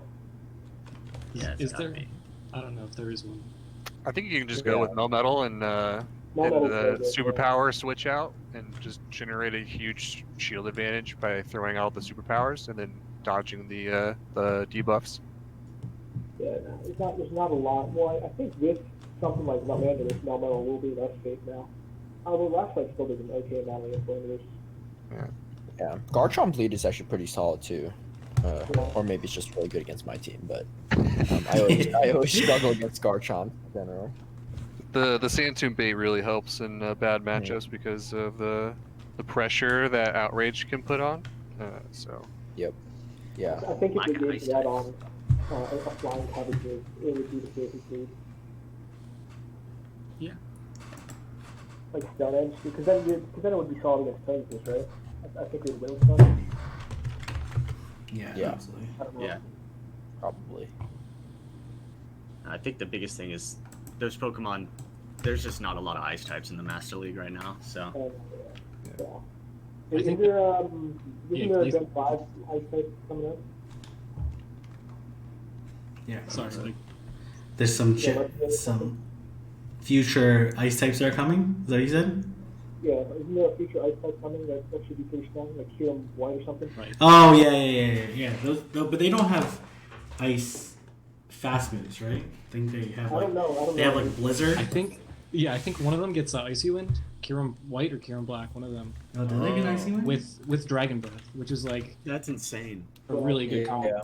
Yeah, it's Is gotta there? be. I don't know if there is one. I think you can just go with Melmetal and Melmetal's the good, yeah. superpower switch out and just generate a huge shield advantage by throwing out the superpowers and then dodging the debuffs. Yeah, there's not a lot. Well, I think with something like Melmetal, Melmetal will be less safe now. Although last fight still does an okay amount of inflammers. Yeah, Garchomp lead is actually pretty solid too. Or maybe it's just really good against my team, but I always struggle against Garchomp in general. The Sandtomb bait really helps in bad matchups because of the pressure that Outrage can put on. Yep. Yeah. I think if Like they ice gave that types. on a flying coverage, it would be the safest lead. Yeah. Like Stone Edge, because then it would be solid against Pegasus, right? I think it would win with Stone Edge. Yeah. Absolutely. I don't know. Yeah. Probably. I think the biggest thing is those Pokemon. There's just not a lot of ice types in the Master League right now, so. Yeah. I Is think there yeah, isn't there a please. Gen 5 ice type coming up? Yeah. Sorry. So Like, there's some Yeah, some future ice types that are coming. Is that what you said? Yeah, isn't there a future ice type coming that should be pretty strong, like Kieng White or something? right. Oh yeah. But they don't have ice fast moves, right? I think they have I don't know. they have like Blizzard. I think one of them gets Icy Wind, Kyurem White or Kyurem Black, one of them, Oh, do they get icy one? with Dragon Breath, which is like That's insane. a really good combo. Yeah.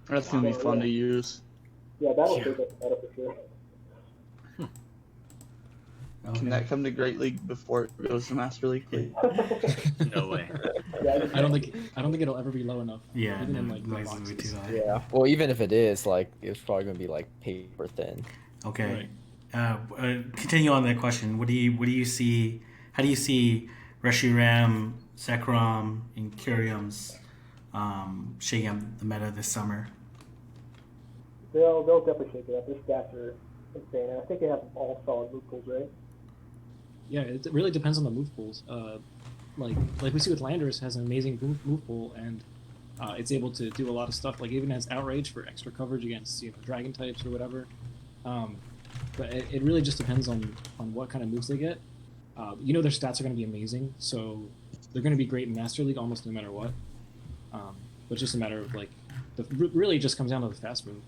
That's gonna be fun to use. Yeah, that'll Yeah. take up the meta for sure. Can that come to Great League before it goes to Master League, please? No way. Yeah, I don't think it'll ever be low enough. Yeah, even no, in like the noise is way boxes. too high. Yeah. Well, even if it is, like, it's probably gonna be like paper thin. Okay. Continue on that question. What do you see? How do you see Reshiram, Zekrom, and Kyurems shaking up the meta this summer? they'll definitely shake it up. Their stats are insane, and I think they have all solid move pools, right? Yeah, it really depends on the move pools. Like we see with Landers has an amazing move pool, and it's able to do a lot of stuff. Like even has Outrage for extra coverage against Dragon types or whatever. But it really just depends on what kind of moves they get. Their stats are going to be amazing, so they're going to be great in Master League almost no matter what. But it's just a matter of really just comes down to the fast move.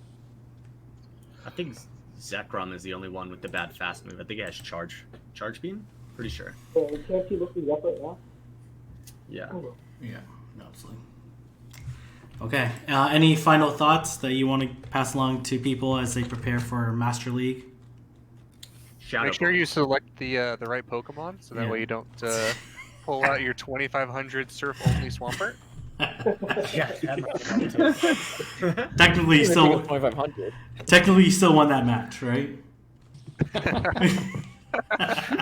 I think Zekrom is the only one with the bad fast move. I think it has Charge Beam. Pretty sure. So can't you look these up right now? Yeah. Yeah, absolutely. Okay. Any final thoughts that you want to pass along to people as they prepare for Master League? Shadow Make sure Ball. you select the right Pokemon, so that Yeah. way you don't pull out your 2500 Surf only Swampert. Yeah, that might help too. Technically, you Even if it still goes 2500. technically you still won that match, right?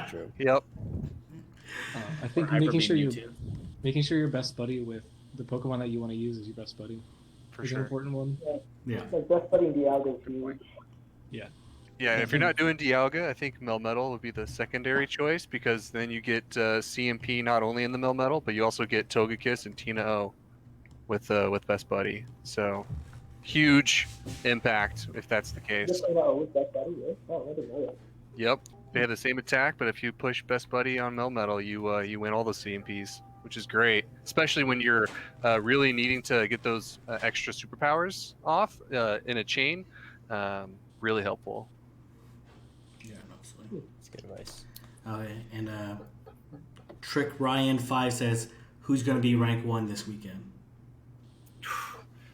True. Yep. I think Or Hyper making sure being you're Mewtwo. your best buddy with the Pokemon that you want to use is your best buddy For is an sure. important one. Yeah. Like Best Buddy and Dialga is Good huge. point. Yeah, if you're not doing Dialga, I think Melmetal would be the secondary choice because then you get CMP not only in the Melmetal, but you also get Togekiss and Tina O with Best Buddy. So huge impact if that's the case. Just like with Best Buddy, right? Oh, I didn't know that. Yep, they have the same attack, but if you push Best Buddy on Melmetal, you win all the CMPs, which is great, especially when you're really needing to get those extra superpowers off in a chain. Really helpful. Yeah, absolutely. That's good advice. Okay, and Trick Ryan 5 says, "Who's going to be rank 1 this weekend?"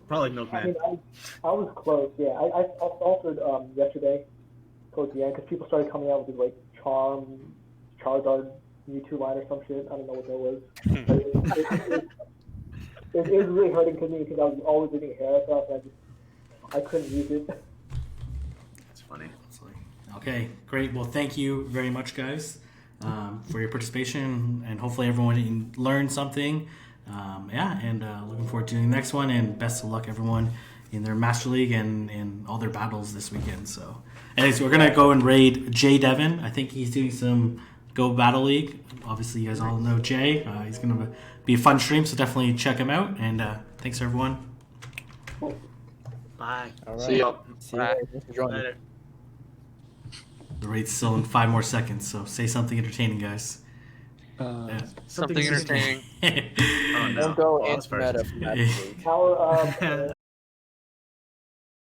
Probably I Milkman. mean, I was close. Yeah, I faltered yesterday towards the end because people started coming out with this like Charizard Mewtwo line or some shit. I don't know what that was. But it was really hurting to me because I was always getting hair stuff and I couldn't use it. That's funny. Okay, great. Well, thank you very much, guys, for your participation, and hopefully everyone learned something. Looking forward to the next one, and best of luck, everyone, in their Master League and in all their battles this weekend. So, anyways, we're going to go and raid Jay Devon. I think he's doing some Go Battle League. Obviously, you guys all know Jay. He's going to be a fun stream, so definitely check him out. And thanks, everyone. Bye. All right. See ya. See you guys. Thanks for joining. Later. The raid's still in 5 more seconds, so say something entertaining, guys. Something entertaining. Oh, no. Don't go Pause into meta first. for Magic League. Power up.